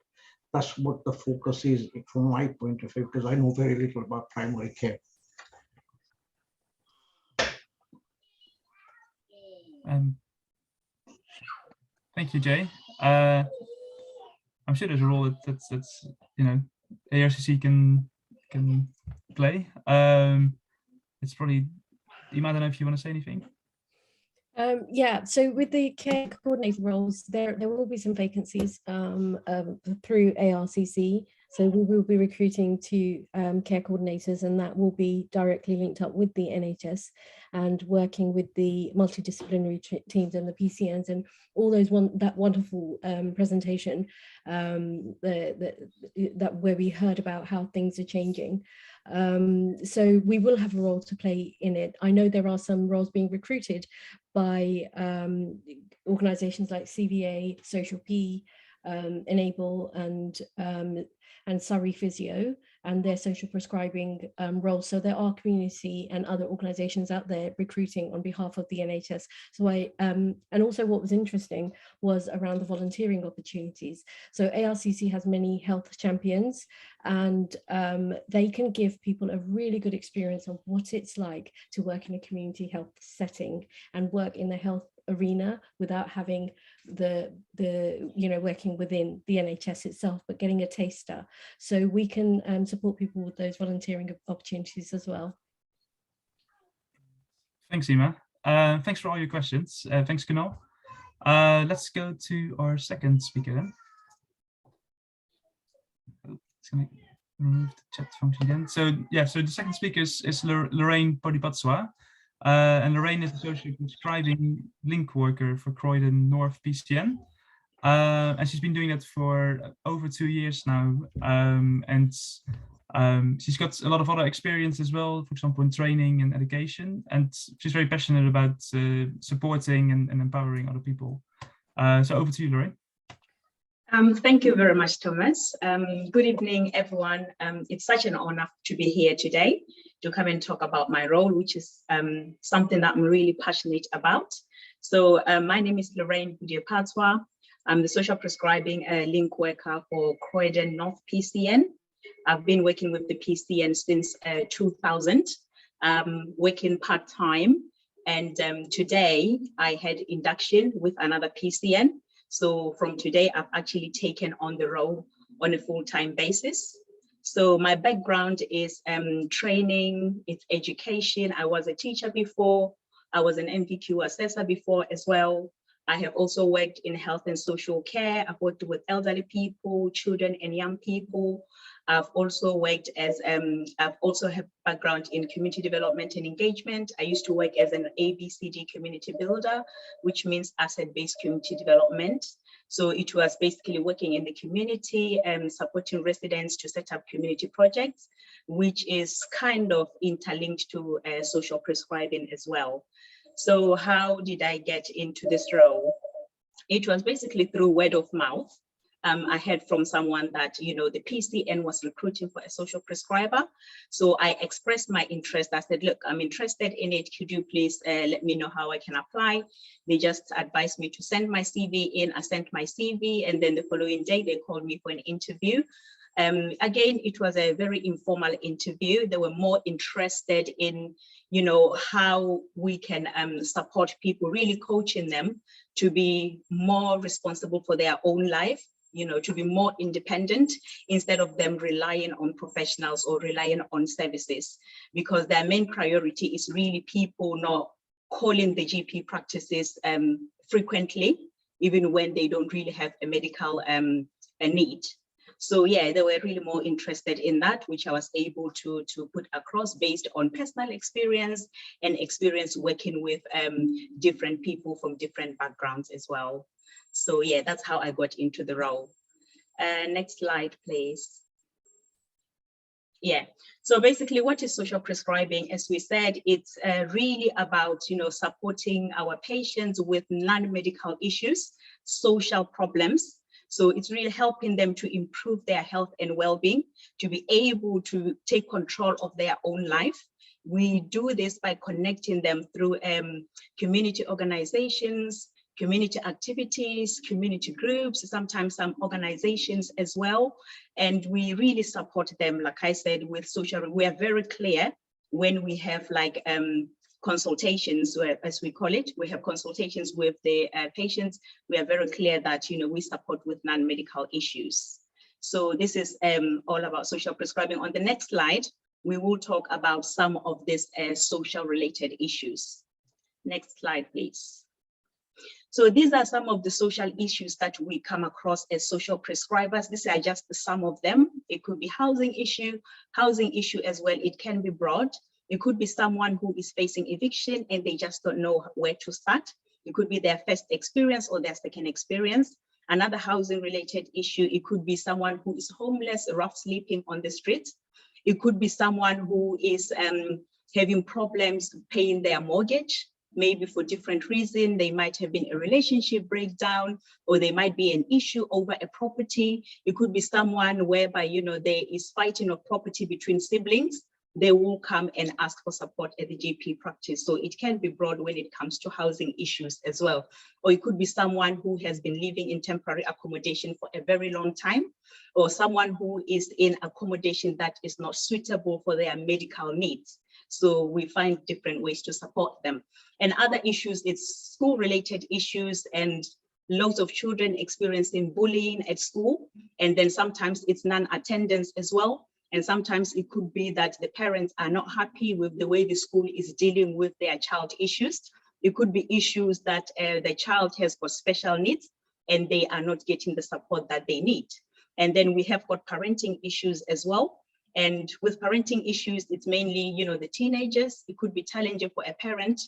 H: that's what the focus is from my point of view, because I know very little about primary care.
D: Thank you, Jay. I'm sure there's a role that's ARCC can play. It's probably, Emma, I don't know if you want to say anything.
A: Yeah, so with the care coordinator roles, there will be some vacancies through ARCC. So we will be recruiting 2 care coordinators, and that will be directly linked up with the NHS and working with the multidisciplinary teams and the PCNs and all those that wonderful presentation that where we heard about how things are changing. So we will have a role to play in it. I know there are some roles being recruited by organizations like CVA, Social P, Enable, and Surrey Physio and their social prescribing role. So there are community and other organizations out there recruiting on behalf of the NHS. So and also what was interesting was around the volunteering opportunities. So ARCC has many health champions, and they can give people a really good experience of what it's like to work in a community health setting and work in the health arena without having the working within the NHS itself, but getting a taster. So we can support people with those volunteering opportunities as well.
D: Thanks, Emma. Thanks for all your questions. Thanks, Kunal. Let's go to our second speaker then. It's gonna remove the chat function again. So yeah, so the second speaker is Lorraine Podipatswa. And Lorraine is a social prescribing link worker for Croydon North PCN. And she's been doing that for over 2 years now. And she's got a lot of other experience as well, for example, in training and education. And she's very passionate about supporting and empowering other people. So over to you, Lorraine.
I: Thank you very much, Thomas. Good evening, everyone. It's such an honor to be here today to come and talk about my role, which is something that I'm really passionate about. So my name is Lorraine Podipatswa. I'm the social prescribing link worker for Croydon North PCN. I've been working with the PCN since 2000, working part-time. And today I had induction with another PCN. So from today, I've actually taken on the role on a full-time basis. So my background is training, it's education. I was a teacher before. I was an NVQ assessor before as well. I have also worked in health and social care. I've worked with elderly people, children and young people. I've also worked as, I've also have background in community development and engagement. I used to work as an ABCD community builder, which means asset-based community development. So it was basically working in the community and supporting residents to set up community projects, which is kind of interlinked to social prescribing as well. So how did I get into this role? It was basically through word of mouth. I heard from someone that, you know, the PCN was recruiting for a social prescriber. So I expressed my interest. I said, look, I'm interested in it. Could you please let me know how I can apply? They just advised me to send my CV in. I sent my CV, and then the following day they called me for an interview. Again, it was a very informal interview. They were more interested in, you know, how we can support people, really coaching them to be more responsible for their own life, you know, to be more independent instead of them relying on professionals or relying on services, because their main priority is really people not calling the GP practices frequently, even when they don't really have a medical need. So yeah, they were really more interested in that, which I was able to put across based on personal experience and experience working with different people from different backgrounds as well. So yeah, that's how I got into the role. Next slide, please. Yeah, so basically what is social prescribing? As we said, it's really about, you know, supporting our patients with non-medical issues, social problems. So it's really helping them to improve their health and well-being, to be able to take control of their own life. We do this by connecting them through community organizations, community activities, community groups, sometimes some organizations as well. And we really support them, like I said, with social. We are very clear when we have like consultations, as we call it. We have consultations with the patients. We are very clear that, you know, we support with non-medical issues. So this is all about social prescribing. On the next slide, we will talk about some of these social related issues. Next slide, please. So these are some of the social issues that we come across as social prescribers. These are just some of them. It could be housing issue as well. It can be broad. It could be someone who is facing eviction and they just don't know where to start. It could be their first experience or their second experience. Another housing related issue, it could be someone who is homeless, rough sleeping on the street. It could be someone who is having problems paying their mortgage. Maybe for different reasons, they might have been a relationship breakdown, or there might be an issue over a property. It could be someone whereby, you know, there is fighting of property between siblings. They will come and ask for support at the GP practice. So it can be broad when it comes to housing issues as well. Or it could be someone who has been living in temporary accommodation for a very long time, or someone who is in accommodation that is not suitable for their medical needs. So we find different ways to support them. And other issues, it's school-related issues and lots of children experiencing bullying at school. And then sometimes it's non-attendance as well. And sometimes it could be that the parents are not happy with the way the school is dealing with their child issues. It could be issues that the child has got special needs and they are not getting the support that they need. And then we have got parenting issues as well. And with parenting issues, it's mainly, you know, the teenagers. It could be challenging for a parent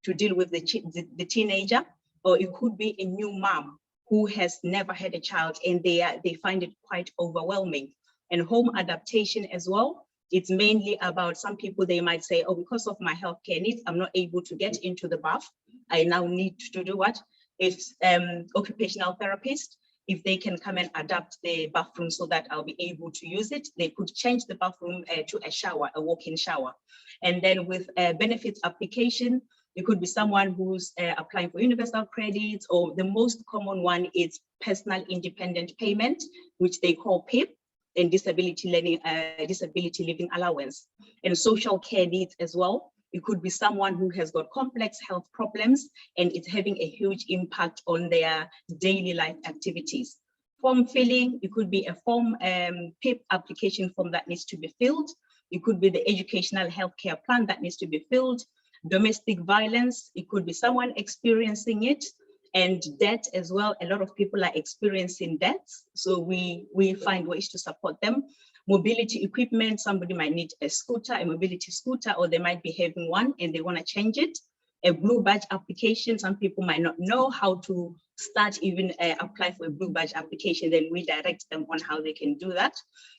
I: to deal with the teenager, or it could be a new mom who has never had a child and they find it quite overwhelming. And home adaptation as well. It's mainly about some people, they might say, oh, because of my healthcare needs, I'm not able to get into the bath. I now need to do what? If occupational therapist, if they can come and adapt the bathroom so that I'll be able to use it, they could change the bathroom to a shower, a walk-in shower. And then with benefits application, it could be someone who's applying for universal credits, or the most common one is personal independent payment, which they call PIP, and disability living allowance, and social care needs as well. It could be someone who has got complex health problems and it's having a huge impact on their daily life activities. Form filling, it could be a form PIP application form that needs to be filled. It could be the educational healthcare plan that needs to be filled. Domestic violence, it could be someone experiencing it. And debt as well. A lot of people are experiencing debt. So we find ways to support them. Mobility equipment, somebody might need a scooter, a mobility scooter, or they might be having one and they want to change it. A blue badge application, some people might not know how to start even apply for a blue badge application, then we direct them on how they can do that.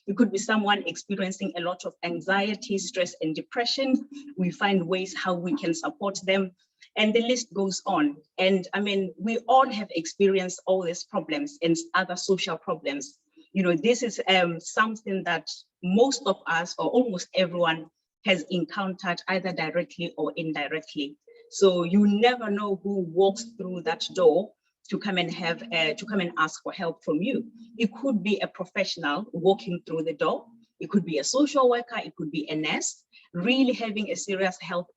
I: It could be someone experiencing a lot of anxiety, stress, and depression. We find ways how we can support them. And the list goes on. And I mean, we all have experienced all these problems and other social problems. You know, this is something that most of us, or almost everyone, has encountered either directly or indirectly. So you never know who walks through that door to come and ask for help from you. It could be a professional walking through the door. It could be a social worker. It could be a nurse really having a serious health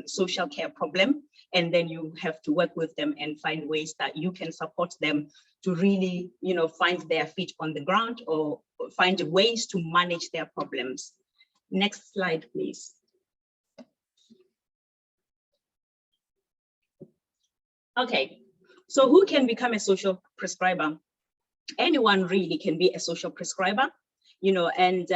I: social care problem. And then you have to work with them and find ways that you can support them to really, you know, find their feet on the ground or find ways to manage their problems. Next slide, please. Okay, so who can become a social prescriber? Anyone really can be a social prescriber, you know, and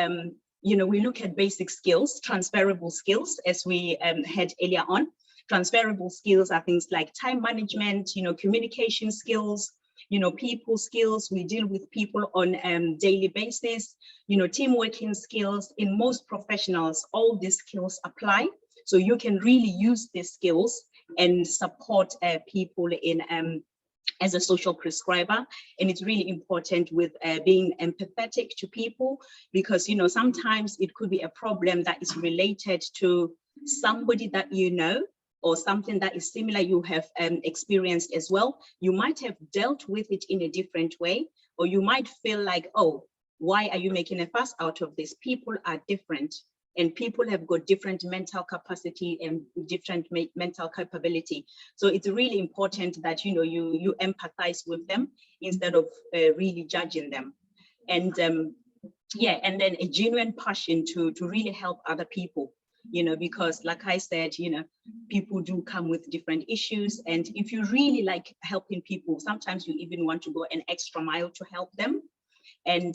I: you know, we look at basic skills, transferable skills, as we had earlier on. Transferable skills are things like time management, you know, communication skills, you know, people skills. We deal with people on a daily basis, you know, team working skills. In most professionals, all these skills apply. So you can really use these skills and support people in as a social prescriber. And it's really important with being empathetic to people, because, you know, sometimes it could be a problem that is related to somebody that you know, or something that is similar you have experienced as well. You might have dealt with it in a different way, or you might feel like, oh, why are you making a fuss out of this? People are different, and people have got different mental capacity and different mental capability. So it's really important that, you know, you empathize with them instead of really judging them. And yeah, and then a genuine passion to really help other people. because like I said, people do come with different issues. And if you really like helping people, sometimes you even want to go an extra mile to help them. And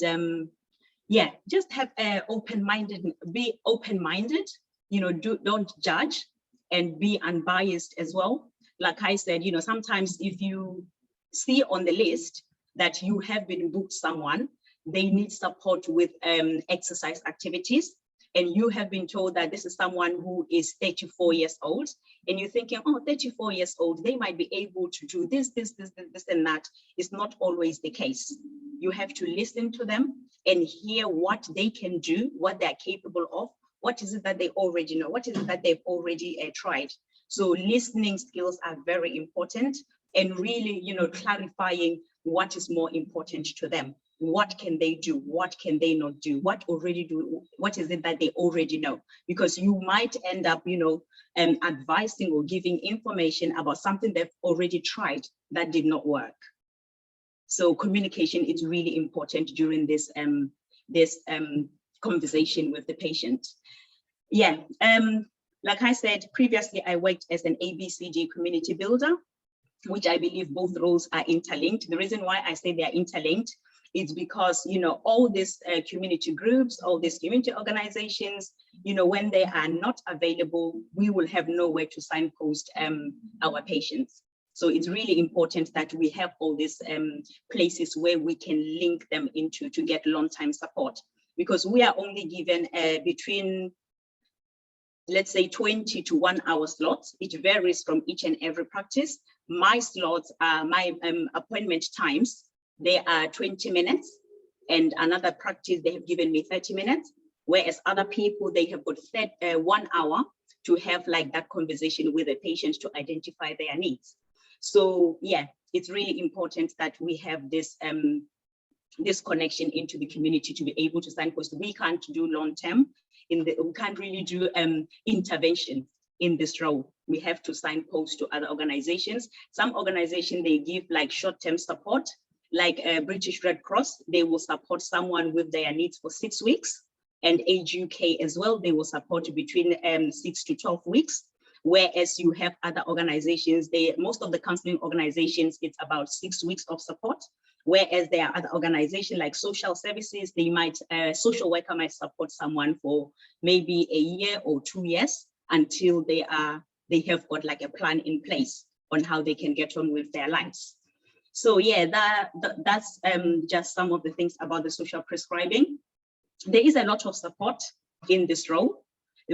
I: yeah, just have be open-minded, don't judge, and be unbiased as well. Like I said, sometimes if you see on the list that you have been booked someone, they need support with exercise activities, and you have been told that this is someone who is 34 years old, and you're thinking, oh, 34 years old, they might be able to do this, and that. Is not always the case. You have to listen to them and hear what they can do, what they're capable of, what is it that they already know, what is it that they've already tried. So listening skills are very important, and really, clarifying what is more important to them. What can they do? What can they not do? What is it that they already know? Because you might end up, advising or giving information about something they've already tried that did not work. So communication is really important during this conversation with the patient. Yeah, like I said previously, I worked as an ABCD community builder, which I believe both roles are interlinked. The reason why I say they are interlinked is because, all these community groups, all these community organizations, when they are not available, we will have nowhere to signpost our patients. So it's really important that we have all these places where we can link them into to get long-term support, because we are only given between, let's say, 20 to 1 hour slots. It varies from each and every practice. My slots are my appointment times. They are 20 minutes, and another practice, they have given me 30 minutes, whereas other people, they have got 1 hour to have like that conversation with the patient to identify their needs. So yeah, it's really important that we have this this connection into the community to be able to signpost. We can't do long-term, we can't really do intervention in this role. We have to signpost to other organizations. Some organizations, they give like short-term support, like British Red Cross, they will support someone with their needs for 6 weeks, and Age UK as well, they will support between 6 to 12 weeks. Whereas you have other organizations, most of the counseling organizations, it's about 6 weeks of support. Whereas there are other organizations like social services, they might, social worker might support someone for maybe a year or 2 years until they have got like a plan in place on how they can get on with their lives. So yeah, that's just some of the things about the social prescribing. There is a lot of support in this role.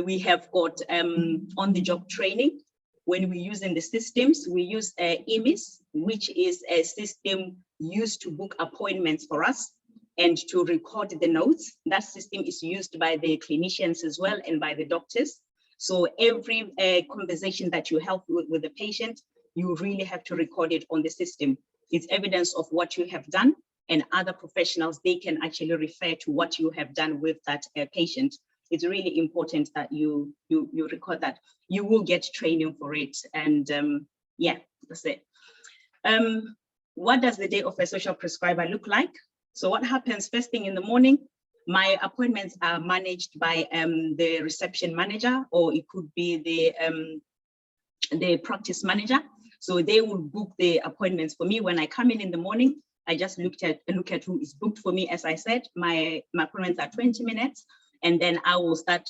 I: We have got on-the-job training. When we're using the systems, we use EMIS, which is a system used to book appointments for us and to record the notes. That system is used by the clinicians as well and by the doctors. So every conversation that you have with the patient, you really have to record it on the system. It's evidence of what you have done, and other professionals, they can actually refer to what you have done with that patient. It's really important that you record that. You will get training for it, and yeah, that's it. What does the day of a social prescriber look like? So what happens first thing in the morning? My appointments are managed by the reception manager, or it could be the practice manager. So they will book the appointments for me. When I come in the morning, I just look at who is booked for me. As I said, my appointments are 20 minutes. And then I will start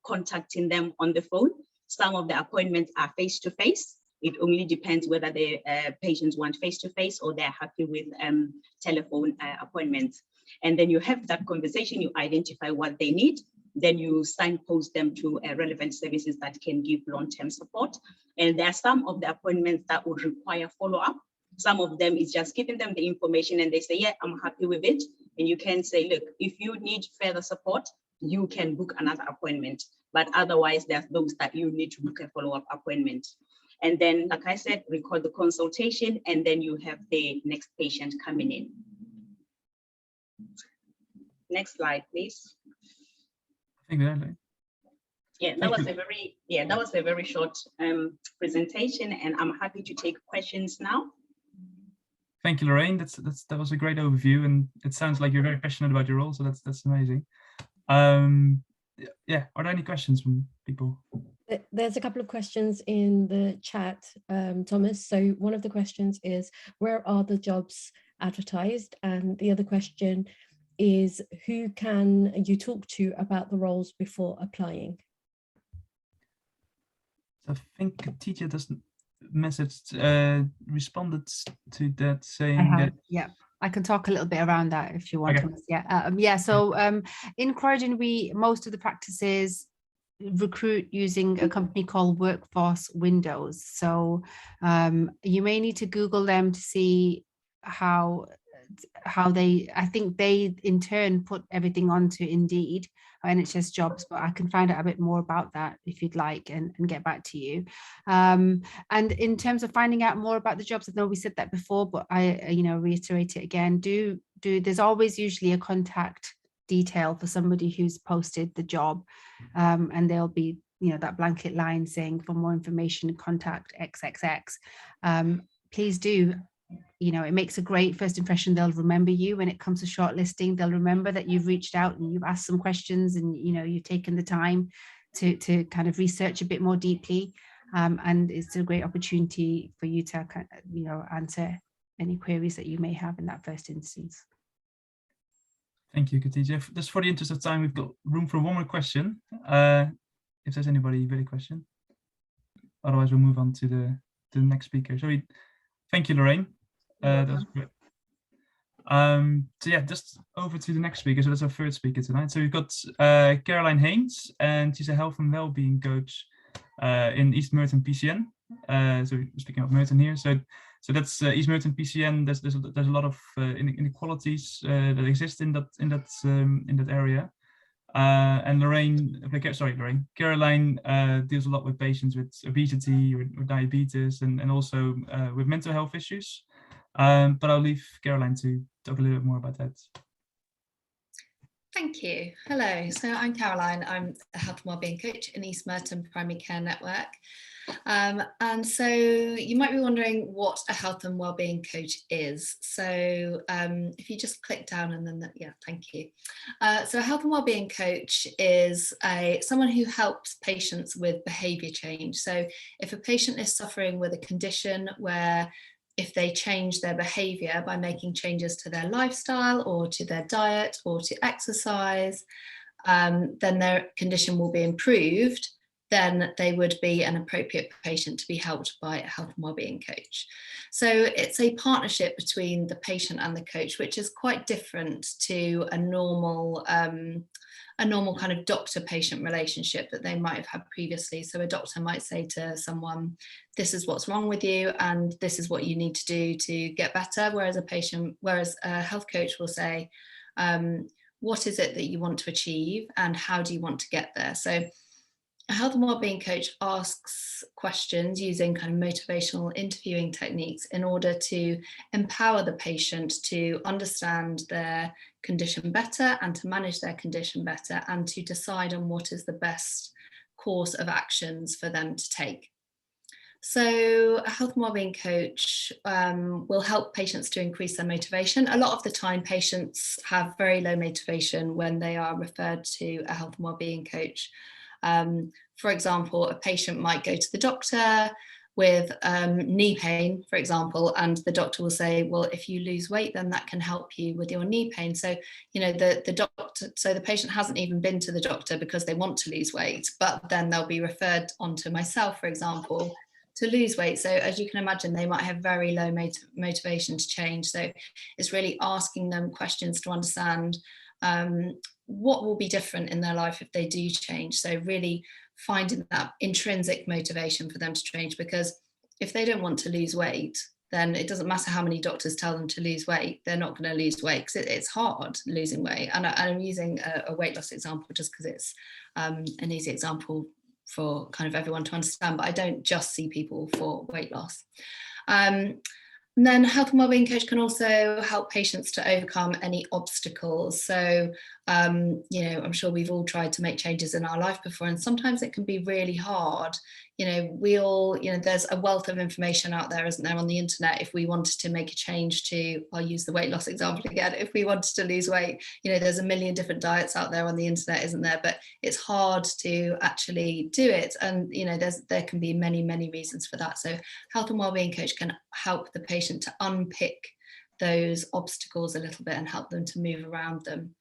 I: contacting them on the phone. Some of the appointments are face-to-face. It only depends whether the patients want face-to-face or they're happy with telephone appointments. And then you have that conversation, you identify what they need, then you signpost them to relevant services that can give long-term support. And there are some of the appointments that would require follow-up. Some of them is just giving them the information and they say, yeah, I'm happy with it. And you can say, look, if you need further support, you can book another appointment. But otherwise, there's those that you need to book a follow-up appointment. And then, like I said, record the consultation, and then you have the next patient coming in. Next slide, please.
D: Exactly.
I: Yeah, that was a very short presentation, and I'm happy to take questions now.
D: Thank you, Lorraine. That was a great overview, and it sounds like you're very passionate about your role, so that's amazing. Yeah, are there any questions from people? people.
A: There's a couple of questions in the chat, Thomas. So one of the questions is, where are the jobs advertised? And the other question is, who can you talk to about the roles before applying?
D: I think Khadija just responded to that, saying that.
F: Yeah, I can talk a little bit around that if you want.
D: Okay.
F: Yeah. So in Croydon, most of the practices recruit using a company called Workforce Windows. So you may need to Google them to see how they, I think they in turn put everything onto Indeed, NHS Jobs, but I can find out a bit more about that if you'd like and get back to you. And in terms of finding out more about the jobs, I know we said that before, but I reiterate it again, there's always usually a contact detail for somebody who's posted the job, and there'll be that blanket line saying for more information contact XXX. Please do. It makes a great first impression. They'll remember you when it comes to shortlisting. They'll remember that you've reached out and you've asked some questions, and you've taken the time to kind of research a bit more deeply, and it's a great opportunity for you to answer any queries that you may have in that first instance.
D: Thank you, Khadija. Just for the interest of time, we've got room for one more question. If there's anybody with a question, otherwise we'll move on to the next speaker. Thank you, Lorraine. That was great. So yeah, just over to the next speaker. So that's our third speaker tonight. So we've got Caroline Haynes, and she's a health and well-being coach in East Merton PCN. So we're speaking of Merton here. So that's East Merton PCN. There's a lot of inequalities that exist in that area. And Caroline deals a lot with patients with obesity or diabetes, and also with mental health issues. But I'll leave Caroline to talk a little bit more about that.
J: Thank you. Hello, so I'm Caroline. I'm a health and wellbeing coach in East Merton Primary Care Network. And so you might be wondering what a health and wellbeing coach is. So if you just click down and then thank you. So a health and wellbeing coach is someone who helps patients with behaviour change. So if a patient is suffering with a condition where if they change their behaviour by making changes to their lifestyle or to their diet or to exercise, then their condition will be improved, then they would be an appropriate patient to be helped by a health and wellbeing coach. So it's a partnership between the patient and the coach, which is quite different to a normal kind of doctor-patient relationship that they might have had previously. So a doctor might say to someone, this is what's wrong with you and this is what you need to do to get better, whereas a health coach will say, what is it that you want to achieve and how do you want to get there? So a health and wellbeing coach asks questions using kind of motivational interviewing techniques in order to empower the patient to understand their condition better and to manage their condition better and to decide on what is the best course of actions for them to take. So a health and wellbeing coach will help patients to increase their motivation. A lot of the time patients have very low motivation when they are referred to a health and wellbeing coach. For example, a patient might go to the doctor with knee pain, for example, and the doctor will say, well, if you lose weight, then that can help you with your knee pain. So, the patient hasn't even been to the doctor because they want to lose weight, but then they'll be referred on to myself, for example, to lose weight. So as you can imagine, they might have very low motivation to change. So it's really asking them questions to understand what will be different in their life if they do change. So really finding that intrinsic motivation for them to change, because if they don't want to lose weight, then it doesn't matter how many doctors tell them to lose weight, they're not going to lose weight because it's hard losing weight. And I'm using a weight loss example just because it's an easy example for kind of everyone to understand, but I don't just see people for weight loss. And then health and wellbeing coach can also help patients to overcome any obstacles. So You know, I'm sure we've all tried to make changes in our life before, and sometimes it can be really hard. You know, we all, you know, there's a wealth of information out there, isn't there, on the internet. If we wanted to make a change to, I'll use the weight loss example again, if we wanted to lose weight, you know, there's a million different diets out there on the internet, isn't there? But it's hard to actually do it. And, you know, there can be many, many reasons for that. So health and wellbeing coach can help the patient to unpick those obstacles a little bit and help them to move around them.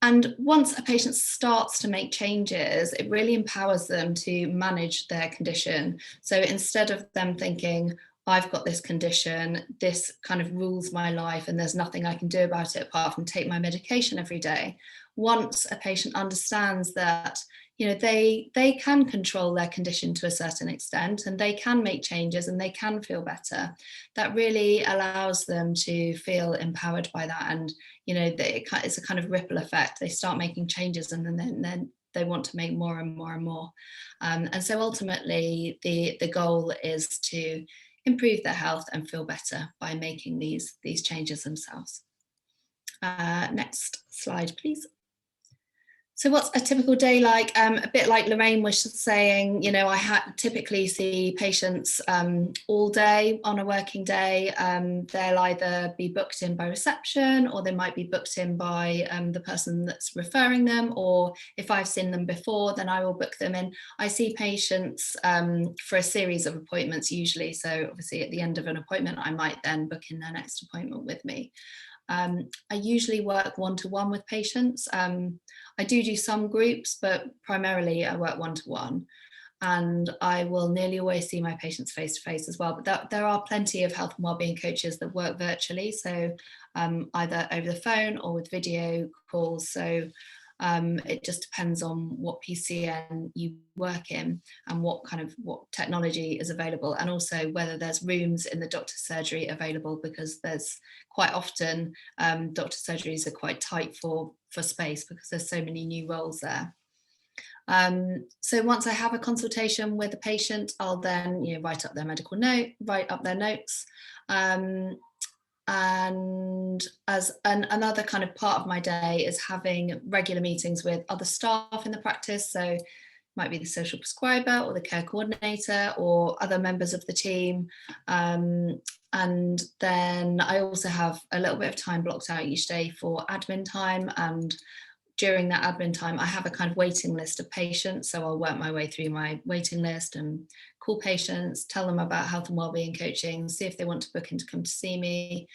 J: And once a patient starts to make changes, it really empowers them to manage their condition. So instead of them thinking, I've got this condition, this kind of rules my life and there's nothing I can do about it apart from take my medication every day. Once a patient understands that, you know, they can control their condition to a certain extent and they can make changes and they can feel better, that really allows them to feel empowered by that. And, you know, it's a kind of ripple effect. They start making changes and then they want to make more and more and more. And so ultimately the goal is to improve their health and feel better by making these changes themselves. Next slide, please. So what's a typical day like? A bit like Lorraine was saying, you know, I typically see patients all day on a working day. They'll either be booked in by reception or they might be booked in by the person that's referring them, or if I've seen them before, then I will book them in. I see patients for a series of appointments usually. So obviously at the end of an appointment, I might then book in their next appointment with me. I usually work one-to-one with patients. I do some groups, but primarily I work one-to-one, and I will nearly always see my patients face-to-face as well. But there are plenty of health and wellbeing coaches that work virtually, so either over the phone or with video calls. So it just depends on what PCN you work in and what technology is available, and also whether there's rooms in the doctor's surgery available, because there's quite often doctor surgeries are quite tight for space because there's so many new roles there. So once I have a consultation with a patient, I'll then, you know, write up their medical note, write up their notes. And another kind of part of my day is having regular meetings with other staff in the practice. So it might be the social prescriber or the care coordinator or other members of the team. And then I also have a little bit of time blocked out each day for admin time. And during that admin time, I have a kind of waiting list of patients. So I'll work my way through my waiting list and call patients, tell them about health and wellbeing coaching, see if they want to book in to come to see me.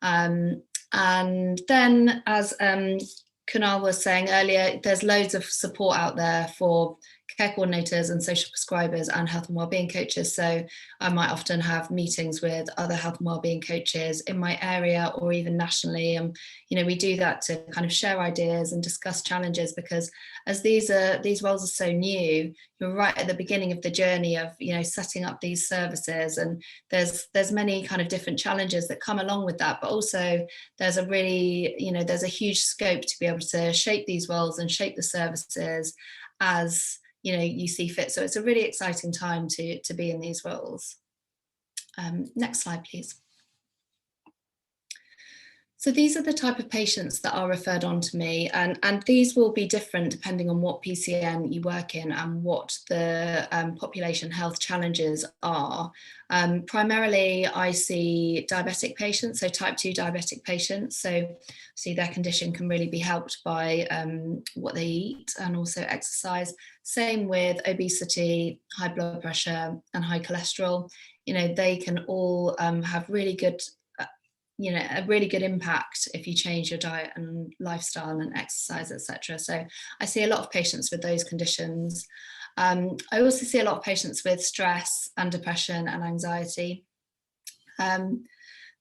J: And then, as Kunal was saying earlier, there's loads of support out there for care coordinators and social prescribers and health and wellbeing coaches. So I might often have meetings with other health and wellbeing coaches in my area or even nationally. And, you know, we do that to kind of share ideas and discuss challenges, because as these roles are so new, you're right at the beginning of the journey of, you know, setting up these services, and there's many kind of different challenges that come along with that, but also there's a huge scope to be able to shape these roles and shape the services as, you know, you see fit. So it's a really exciting time to be in these roles. Next slide, please. So these are the type of patients that are referred on to me, and these will be different depending on what PCN you work in and what the population health challenges are. Primarily, I see diabetic patients, so type 2 diabetic patients. So see, their condition can really be helped by what they eat and also exercise. Same with obesity, high blood pressure and high cholesterol. You know, they can all have really good a really good impact if you change your diet and lifestyle and exercise, etc. So I see a lot of patients with those conditions. I also see a lot of patients with stress and depression and anxiety.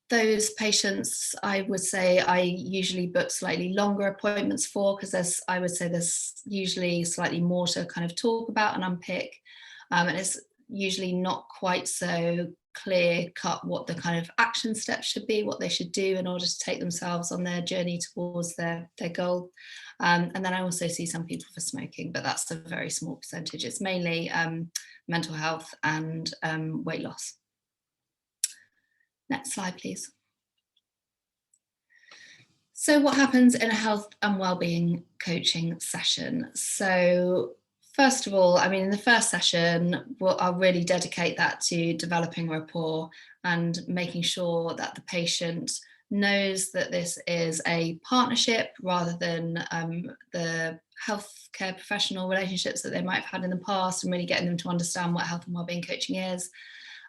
J: Those patients, I would say, I usually book slightly longer appointments for, because I would say there's usually slightly more to kind of talk about and unpick. And it's usually not quite so clear cut what the kind of action steps should be, what they should do in order to take themselves on their journey towards their goal. And then I also see some people for smoking, but that's a very small percentage. It's mainly mental health and weight loss. Next slide, please. So what happens in a health and wellbeing coaching session? So first of all, I mean, in the first session, I'll really dedicate that to developing rapport and making sure that the patient knows that this is a partnership rather than the healthcare professional relationships that they might have had in the past, and really getting them to understand what health and wellbeing coaching is.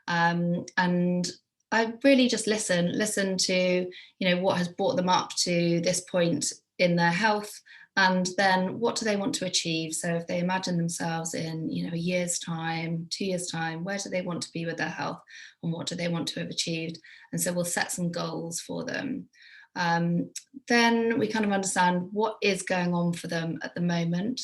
J: And I really just listen to, what has brought them up to this point in their health, and then what do they want to achieve? So if they imagine themselves in, a year's time, 2 years' time, where do they want to be with their health, and what do they want to have achieved? And so we'll set some goals for them. Then we kind of understand what is going on for them at the moment,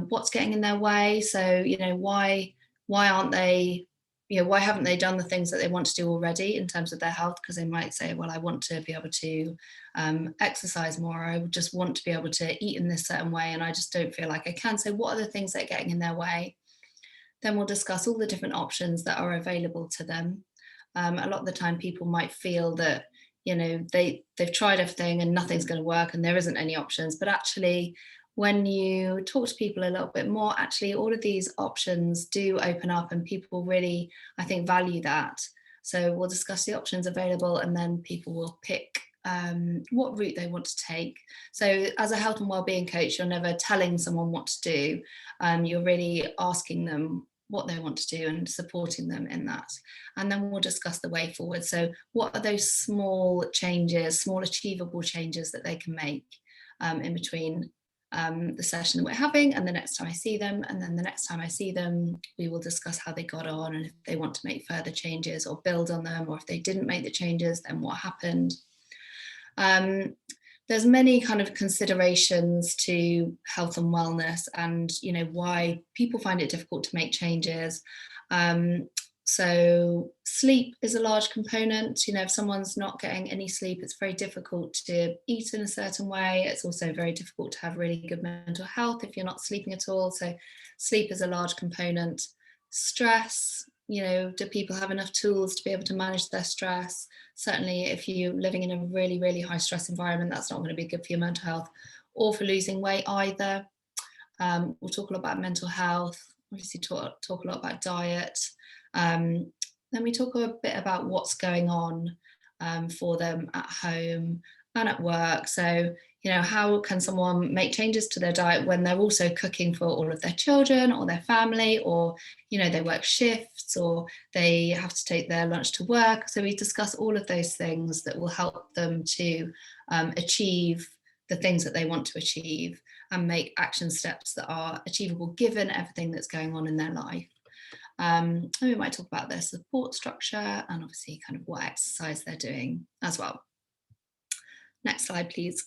J: what's getting in their way. So, why aren't they, why haven't they done the things that they want to do already in terms of their health? Because they might say, well, I want to be able to exercise more. I just want to be able to eat in this certain way, and I just don't feel like I can. So what are the things that are getting in their way? Then we'll discuss all the different options that are available to them. A lot of the time people might feel that, they've tried everything and nothing's going to work and there isn't any options. But actually, when you talk to people a little bit more, actually all of these options do open up, and people really, I think, value that. So we'll discuss the options available, and then people will pick what route they want to take. So as a health and wellbeing coach, you're never telling someone what to do. You're really asking them what they want to do and supporting them in that. And then we'll discuss the way forward. So what are those small changes, small achievable changes that they can make in between the session that we're having and the next time I see them. And then the next time I see them, we will discuss how they got on, and if they want to make further changes or build on them, or if they didn't make the changes, then what happened. There's many kind of considerations to health and wellness, and why people find it difficult to make changes. So sleep is a large component. If someone's not getting any sleep, it's very difficult to eat in a certain way. It's also very difficult to have really good mental health if you're not sleeping at all. So sleep is a large component. Stress, do people have enough tools to be able to manage their stress? Certainly if you're living in a really, really high stress environment, that's not going to be good for your mental health or for losing weight either. We'll talk a lot about mental health, obviously talk a lot about diet. Then we talk a bit about what's going on for them at home and at work. So, how can someone make changes to their diet when they're also cooking for all of their children or their family, or, they work shifts, or they have to take their lunch to work. So we discuss all of those things that will help them to achieve the things that they want to achieve and make action steps that are achievable given everything that's going on in their life. And we might talk about their support structure and obviously kind of what exercise they're doing as well. Next slide, please.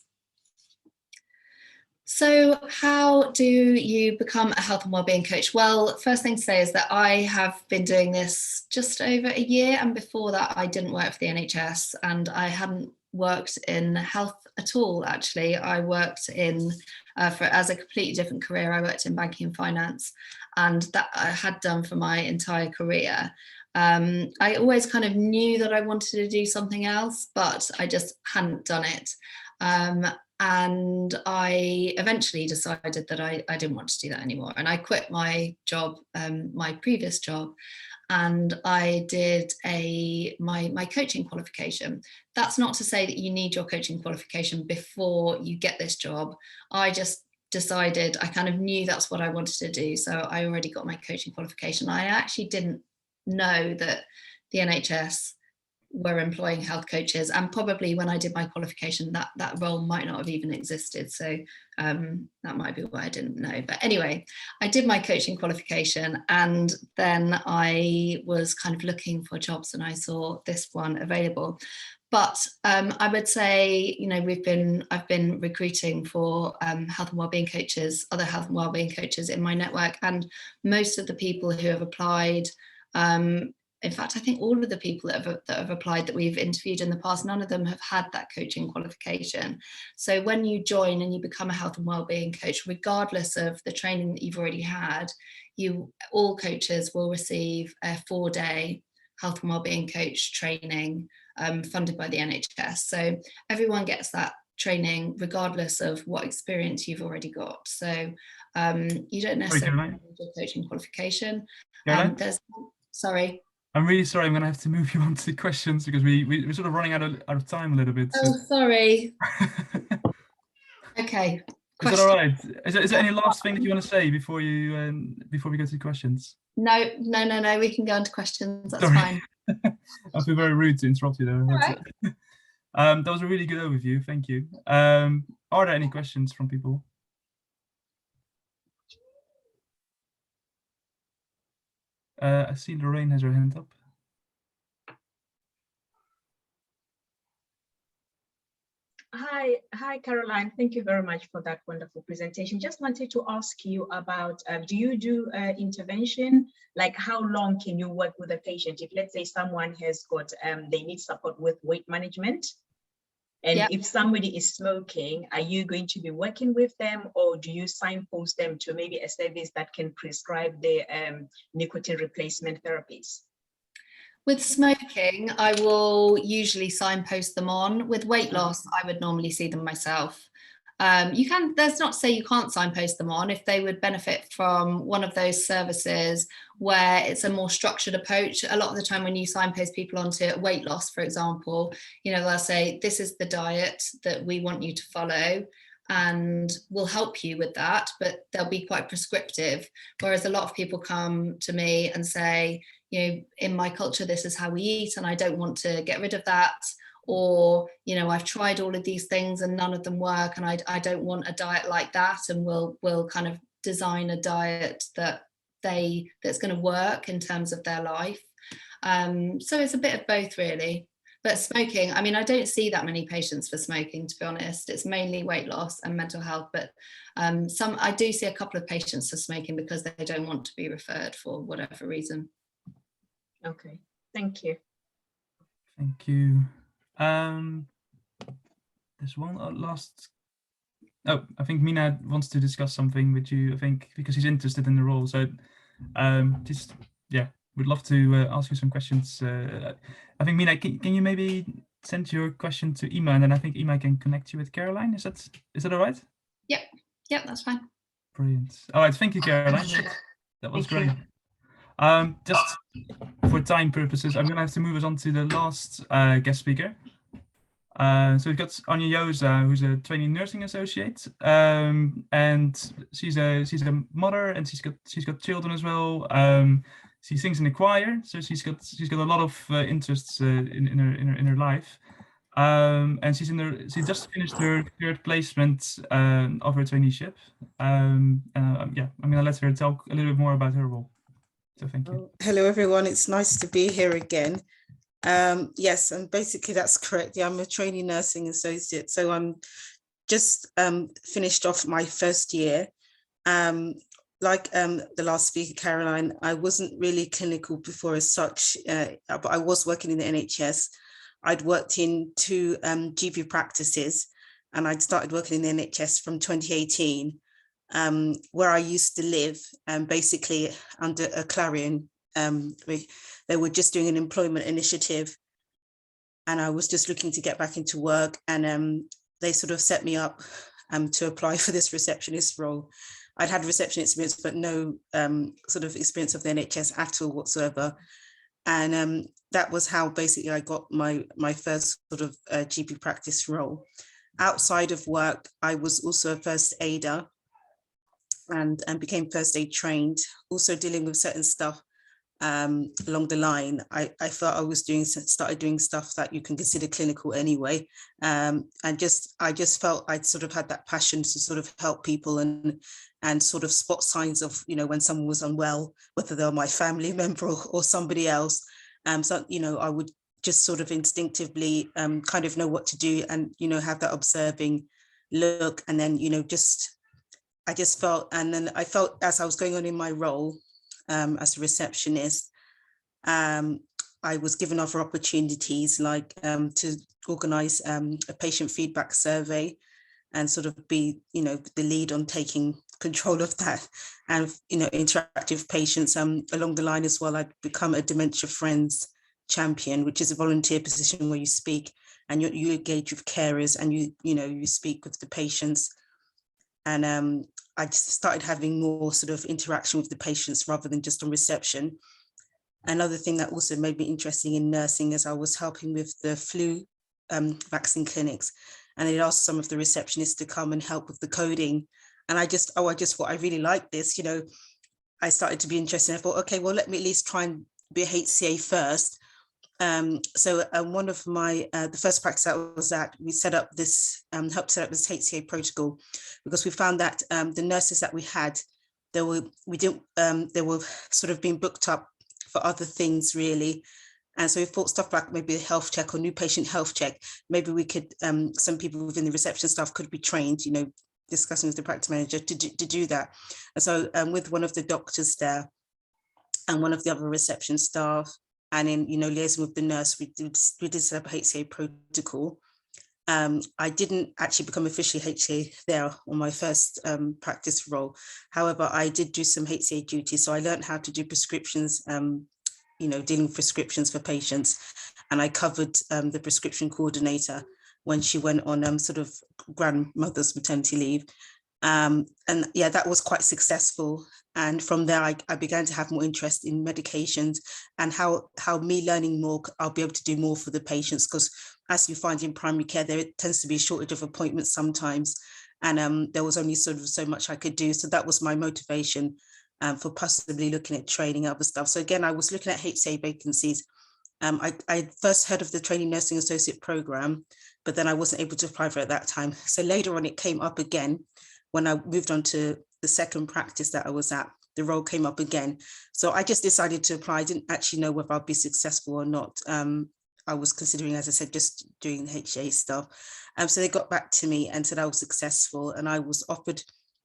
J: So how do you become a health and wellbeing coach? Well, first thing to say is that I have been doing this just over a year, and before that I didn't work for the NHS, and I hadn't worked in health at all. Actually, I worked in as a completely different career. I worked in banking and finance, and that I had done for my entire career. I always kind of knew that I wanted to do something else, but I just hadn't done it. And I eventually decided that I didn't want to do that anymore. And I quit my job, my previous job, and I did my coaching qualification. That's not to say that you need your coaching qualification before you get this job. I just decided, I kind of knew that's what I wanted to do. So I already got my coaching qualification. I actually didn't know that the NHS were employing health coaches, and probably when I did my qualification that role might not have even existed, so that might be why I didn't know. But anyway, I did my coaching qualification, and then I was kind of looking for jobs, and I saw this one available. But I would say, I've been recruiting for health and wellbeing coaches, other health and wellbeing coaches in my network, and most of the people who have applied, in fact, I think all of the people that have applied that we've interviewed in the past, none of them have had that coaching qualification. So when you join and you become a health and wellbeing coach, regardless of the training that you've already had, all coaches will receive a 4-day health and wellbeing coach training funded by the NHS. So everyone gets that training regardless of what experience you've already got. So you don't necessarily need a coaching qualification. Sorry.
D: I'm really sorry. I'm going to have to move you on to questions because we're sort of running out of time a little bit.
J: So. Oh, sorry. Okay.
D: Is that all right? Is there any last thing that you want to say before we go to questions?
J: No. We can go on to questions. That's fine.
D: I feel very rude to interrupt you though.
J: Right.
D: That was a really good overview. Thank you. Are there any questions from people? I see Lorraine has her hand up.
I: Hi, Caroline. Thank you very much for that wonderful presentation. Just wanted to ask you about, do you do intervention? Like how long can you work with a patient? If let's say someone has got, they need support with weight management, and if somebody is smoking, are you going to be working with them, or do you signpost them to maybe a service that can prescribe the nicotine replacement therapies?
J: With smoking, I will usually signpost them on. With weight loss, I would normally see them myself. That's not to say you can't signpost them on if they would benefit from one of those services where it's a more structured approach. A lot of the time when you signpost people onto weight loss, for example, they'll say, this is the diet that we want you to follow, and we'll help you with that, but they'll be quite prescriptive. Whereas a lot of people come to me and say, in my culture, this is how we eat, and I don't want to get rid of that. Or, I've tried all of these things and none of them work, and I don't want a diet like that. And we'll kind of design a diet that's going to work in terms of their life. So it's a bit of both, really. But smoking, I don't see that many patients for smoking, to be honest. It's mainly weight loss and mental health, but I do see a couple of patients for smoking because they don't want to be referred for whatever reason.
I: Okay, thank you.
D: Thank you. There's one last. Oh, I think Mina wants to discuss something with you, I think, because he's interested in the role. So we'd love to ask you some questions. I think, Mina, can you maybe send your question to Ima, and then I think Ima can connect you with Caroline? Is that all right?
J: Yep, that's fine.
D: Brilliant. All right, thank you, Caroline. That was great. Just for time purposes, I'm going to have to move us on to the last guest speaker. So we've got Anya Yoza, who's a trainee nursing associate, and she's a mother, and she's got children as well. She sings in the choir, so she's got a lot of interests in her life. And she just finished her third placement of her traineeship. I'm going to let her talk a little bit more about her role. So thank you.
K: Hello, everyone. It's nice to be here again. Yes, and basically that's correct. Yeah, I'm a trainee nursing associate. So I'm just finished off my first year. Like the last speaker, Caroline, I wasn't really clinical before as such, but I was working in the NHS. I'd worked in 2 GP practices, and I'd started working in the NHS from 2018. Where I used to live, basically under a Clarion, they were just doing an employment initiative, and I was just looking to get back into work, and they sort of set me up to apply for this receptionist role. I'd had reception experience, but no sort of experience of the NHS at all whatsoever. And that was how basically I got my first sort of GP practice role. Outside of work, I was also a first aider, and became first aid trained, also dealing with certain stuff along the line. I felt I was started doing stuff that you can consider clinical anyway. And I just felt I'd sort of had that passion to sort of help people and sort of spot signs of, when someone was unwell, whether they're my family member or somebody else. So, I would just sort of instinctively kind of know what to do and, have that observing look. And then, I just felt, and then I felt as I was going on in my role as a receptionist, I was given other opportunities like to organise a patient feedback survey and sort of be, the lead on taking control of that, and, interact with patients. Along the line as well, I'd become a Dementia Friends champion, which is a volunteer position where you speak and you engage with carers, and you speak with the patients. And I just started having more sort of interaction with the patients rather than just on reception. Another thing that also made me interested in nursing is I was helping with the flu vaccine clinics, and it asked some of the receptionists to come and help with the coding. And I just thought I really like this. I started to be interested. I thought, okay, well, let me at least try and be a HCA first. So one of my the first practice I was at, we set up this helped set up this HCA protocol, because we found that the nurses that we had, they were sort of being booked up for other things really. And so we thought stuff like maybe a health check or new patient health check, maybe we could, some people within the reception staff could be trained, discussing with the practice manager to do that. And so with one of the doctors there and one of the other reception staff, and in liaising with the nurse, we did set up a HCA protocol. I didn't actually become officially HCA there on my first practice role. However, I did do some HCA duties, so I learned how to do prescriptions, dealing with prescriptions for patients, and I covered the prescription coordinator when she went on sort of grandmother's maternity leave. And yeah, that was quite successful. And from there, I began to have more interest in medications and how me learning more, I'll be able to do more for the patients, because as you find in primary care, there tends to be a shortage of appointments sometimes. And there was only sort of so much I could do. So that was my motivation for possibly looking at training other stuff. So again, I was looking at HCA vacancies. I first heard of the Training Nursing Associate program, but then I wasn't able to apply for it at that time. So later on, it came up again. When I moved on to the second practice that I was at, the role came up again. So I just decided to apply. I didn't actually know whether I'd be successful or not. I was considering, as I said, just doing HA stuff. So they got back to me and said I was successful, and I was offered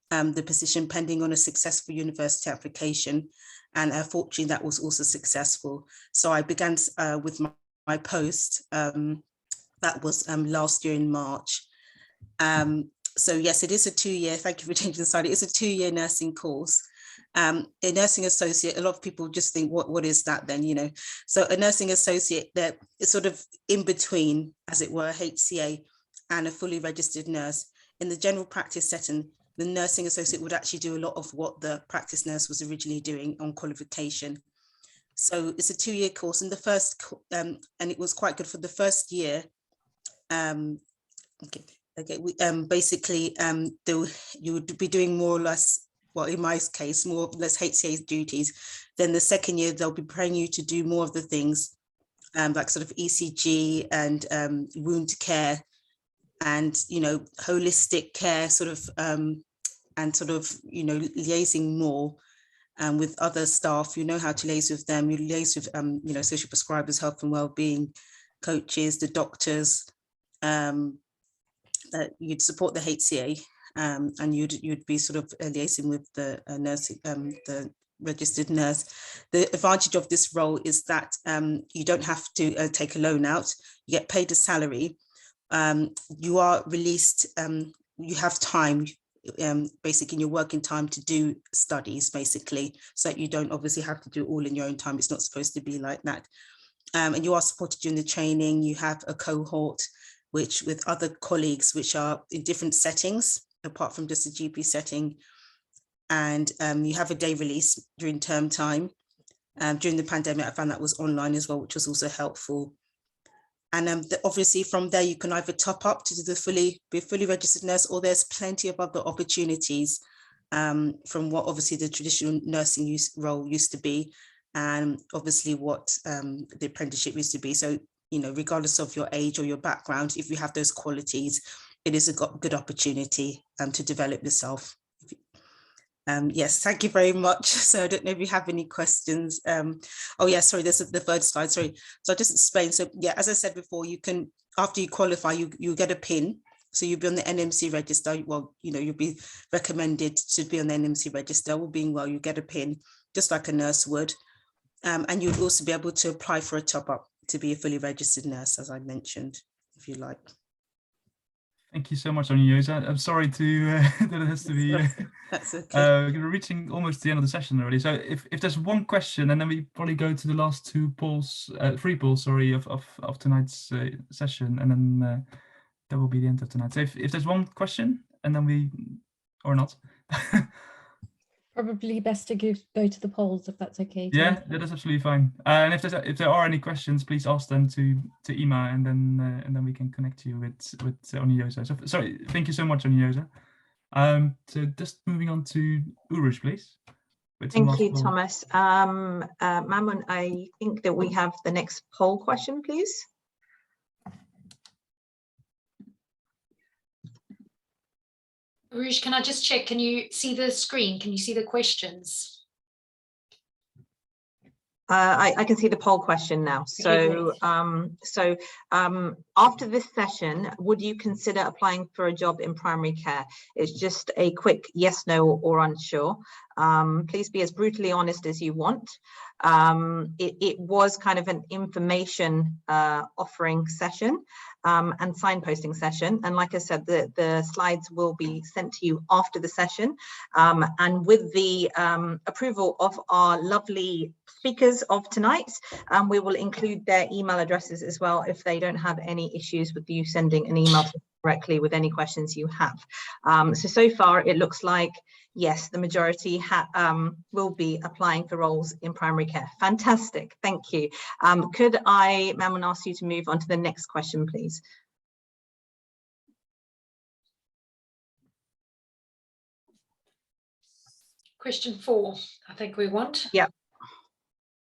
K: the position pending on a successful university application. And fortunately, that was also successful. So I began with my post. That was last year in March. So yes, it is a 2-year, thank you for changing the slide. It is a 2-year nursing course. A nursing associate, a lot of people just think, what is that then, So a nursing associate, that is sort of in between, as it were, HCA and a fully registered nurse. In the general practice setting, the nursing associate would actually do a lot of what the practice nurse was originally doing on qualification. So it's a 2-year course, and the first, and it was quite good for the first year. Basically, you would be doing more or less, well, in my case, more or less HCA duties. Then the second year, they'll be preparing you to do more of the things, like sort of ECG and wound care, and holistic care, sort of, and sort of liaising more with other staff. You know how to liaise with them. You liaise with social prescribers, health and wellbeing coaches, the doctors. You'd support the HCA, and you'd be sort of liaising with the nursing, the registered nurse. The advantage of this role is that you don't have to take a loan out. You get paid a salary. You are released. You have time, basically in your working time, to do studies, basically, so that you don't obviously have to do it all in your own time. It's not supposed to be like that. And you are supported during the training. You have a cohort, which with other colleagues, which are in different settings, apart from just a GP setting. And you have a day release during term time. During the pandemic, I found that was online as well, which was also helpful. And obviously from there, you can either top up to be a fully registered nurse, or there's plenty of other opportunities from what obviously the traditional nursing role used to be, and obviously what the apprenticeship used to be. So, regardless of your age or your background, if you have those qualities, it is a good opportunity to develop yourself. Yes, thank you very much. So I don't know if you have any questions. Oh yeah, sorry, this is the third slide, sorry. So I'll just explain. So yeah, as I said before, you can, after you qualify, you get a PIN. So you'll be on the NMC register. Well, you'll be recommended to be on the NMC register. All being well, you get a PIN, just like a nurse would. And you'd also be able to apply for a top-up to be a fully registered nurse, as I mentioned, if you like.
D: Thank you so much, Anyosa. I'm sorry to that it has to be.
K: That's okay.
D: We're reaching almost the end of the session already. So if there's one question, and then we probably go to the last three polls, sorry, of tonight's session, and then that will be the end of tonight. So if there's one question, and then we, or not.
A: Probably best to go to the polls if that's okay.
D: Yeah, that is absolutely fine. And if there are any questions, please ask them to Ima, and then we can connect you with Onyosa. So sorry, thank you so much, Onyosa. So just moving on to Urush, please.
C: Thank you, Thomas. Mamun, I think that we have the next poll question, please.
B: Rouge, can I just check? Can you see the screen? Can you see the questions?
C: I can see the poll question now. So, after this session, would you consider applying for a job in primary care? It's just a quick yes, no, or unsure. Please be as brutally honest as you want. It was kind of an information offering session and signposting session. And like I said, the slides will be sent to you after the session. And with the approval of our lovely speakers of tonight, we will include their email addresses as well if they don't have any issues with you sending an email directly with any questions you have. So far it looks like yes, the majority will be applying for roles in primary care. Fantastic, thank you. Could I, Mamun, ask you to move on to the next question, please?
B: Question 4, I think we want.
C: Yeah.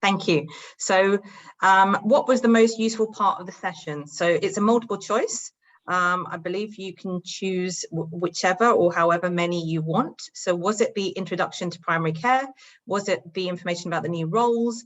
C: Thank you. So what was the most useful part of the session? So it's a multiple choice. I believe you can choose whichever or however many you want. So was it the introduction to primary care? Was it the information about the new roles?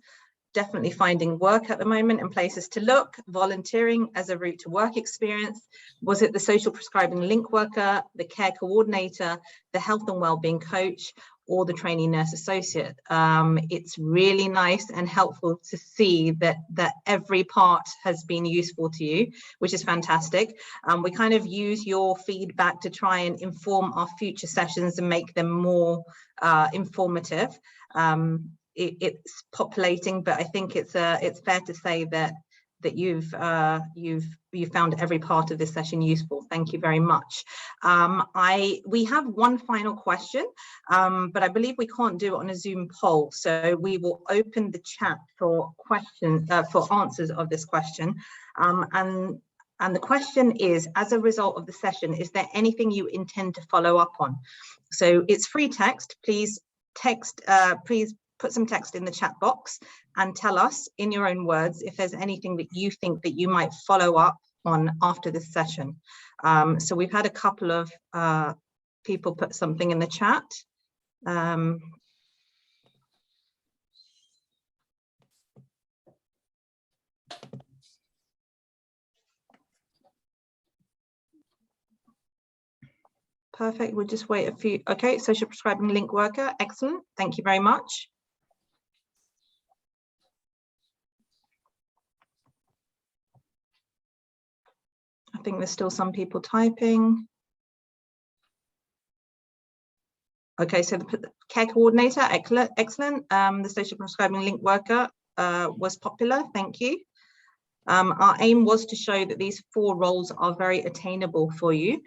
C: Definitely finding work at the moment and places to look, volunteering as a route to work experience? Was it the social prescribing link worker, the care coordinator, the health and wellbeing coach, or the trainee nurse associate? It's really nice and helpful to see that every part has been useful to you, which is fantastic. We kind of use your feedback to try and inform our future sessions and make them more informative. It's populating, but I think it's fair to say that you've found every part of this session useful. Thank you very much. We have one final question, but I believe we can't do it on a Zoom poll, so we will open the chat for questions, for answers of this question. And the question is, as a result of the session, is there anything you intend to follow up on? So it's free text. Please please put some text in the chat box and tell us in your own words if there's anything that you think that you might follow up on after this session. So we've had a couple of people put something in the chat. Perfect, we'll just wait a few. Okay, social prescribing link worker, excellent, thank you very much. I think there's still some people typing. Okay, so the care coordinator, excellent. The social prescribing link worker was popular, thank you. Our aim was to show that these 4 roles are very attainable for you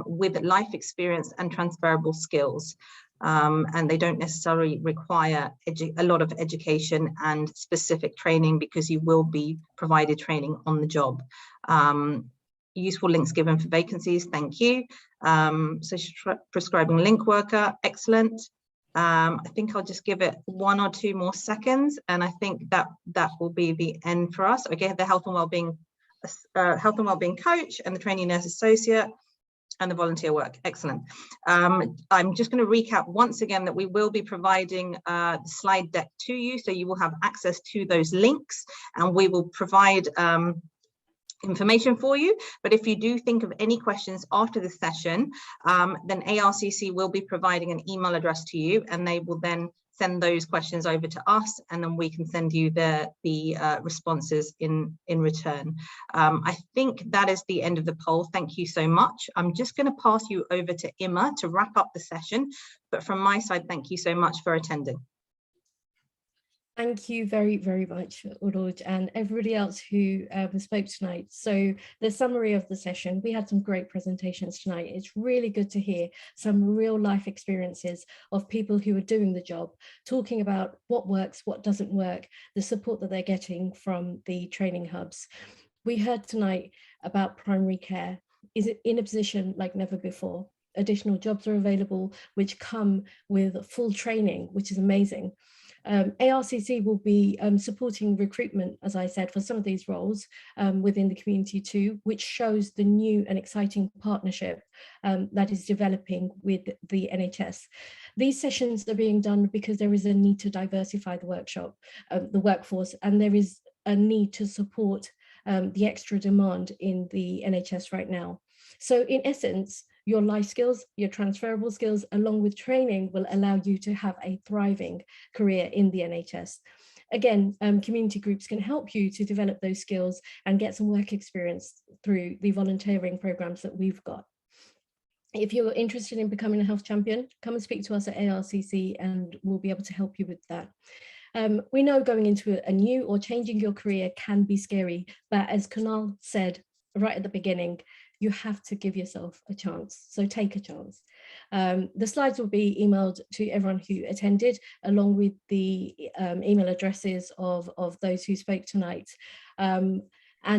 C: with life experience and transferable skills. And they don't necessarily require a lot of education and specific training because you will be provided training on the job. Useful links given for vacancies, thank you. Social prescribing link worker, excellent. I think I'll just give it 1 or 2 more seconds, and I think that will be the end for us. Okay, the health and wellbeing coach and the trainee nurse associate and the volunteer work, excellent. I'm just going to recap once again that we will be providing the slide deck to you, so you will have access to those links, and we will provide information for you. But if you do think of any questions after the session, then ARCC will be providing an email address to you, and they will then send those questions over to us, and then we can send you the responses in return. I think that is the end of the poll. Thank you so much. I'm just going to pass you over to Emma to wrap up the session, but from my side, thank you so much for attending.
A: Thank you very, very much, Uroj, and everybody else who spoke tonight. So the summary of the session, we had some great presentations tonight. It's really good to hear some real life experiences of people who are doing the job, talking about what works, what doesn't work, the support that they're getting from the training hubs. We heard tonight about primary care is in a position like never before. Additional jobs are available, which come with full training, which is amazing. ARCC will be supporting recruitment, as I said, for some of these roles within the community too, which shows the new and exciting partnership that is developing with the NHS. These sessions are being done because there is a need to diversify the workforce, and there is a need to support the extra demand in the NHS right now. So in essence, your life skills, your transferable skills, along with training, will allow you to have a thriving career in the NHS. Again, community groups can help you to develop those skills and get some work experience through the volunteering programs that we've got. If you're interested in becoming a health champion, come and speak to us at ARCC and we'll be able to help you with that. We know going into a new or changing your career can be scary, but as Kunal said right at the beginning, you have to give yourself a chance. So take a chance. The slides will be emailed to everyone who attended, along with the email addresses of those who spoke tonight. And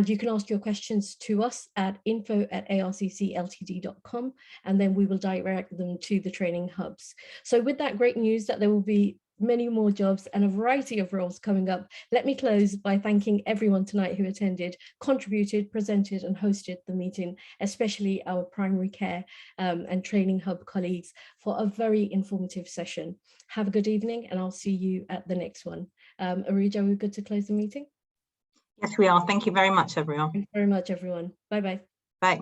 A: you can ask your questions to us at info@arccltd.com, and then we will direct them to the training hubs. So with that great news that there will be many more jobs and a variety of roles coming up, let me close by thanking everyone tonight who attended, contributed, presented and hosted the meeting, especially our primary care and training hub colleagues for a very informative session. Have a good evening and I'll see you at the next one. Uroj, are we good to close the meeting?
C: Yes, we are. Thank you very much, everyone.
A: Thanks very much, everyone. Bye-bye.
C: Bye.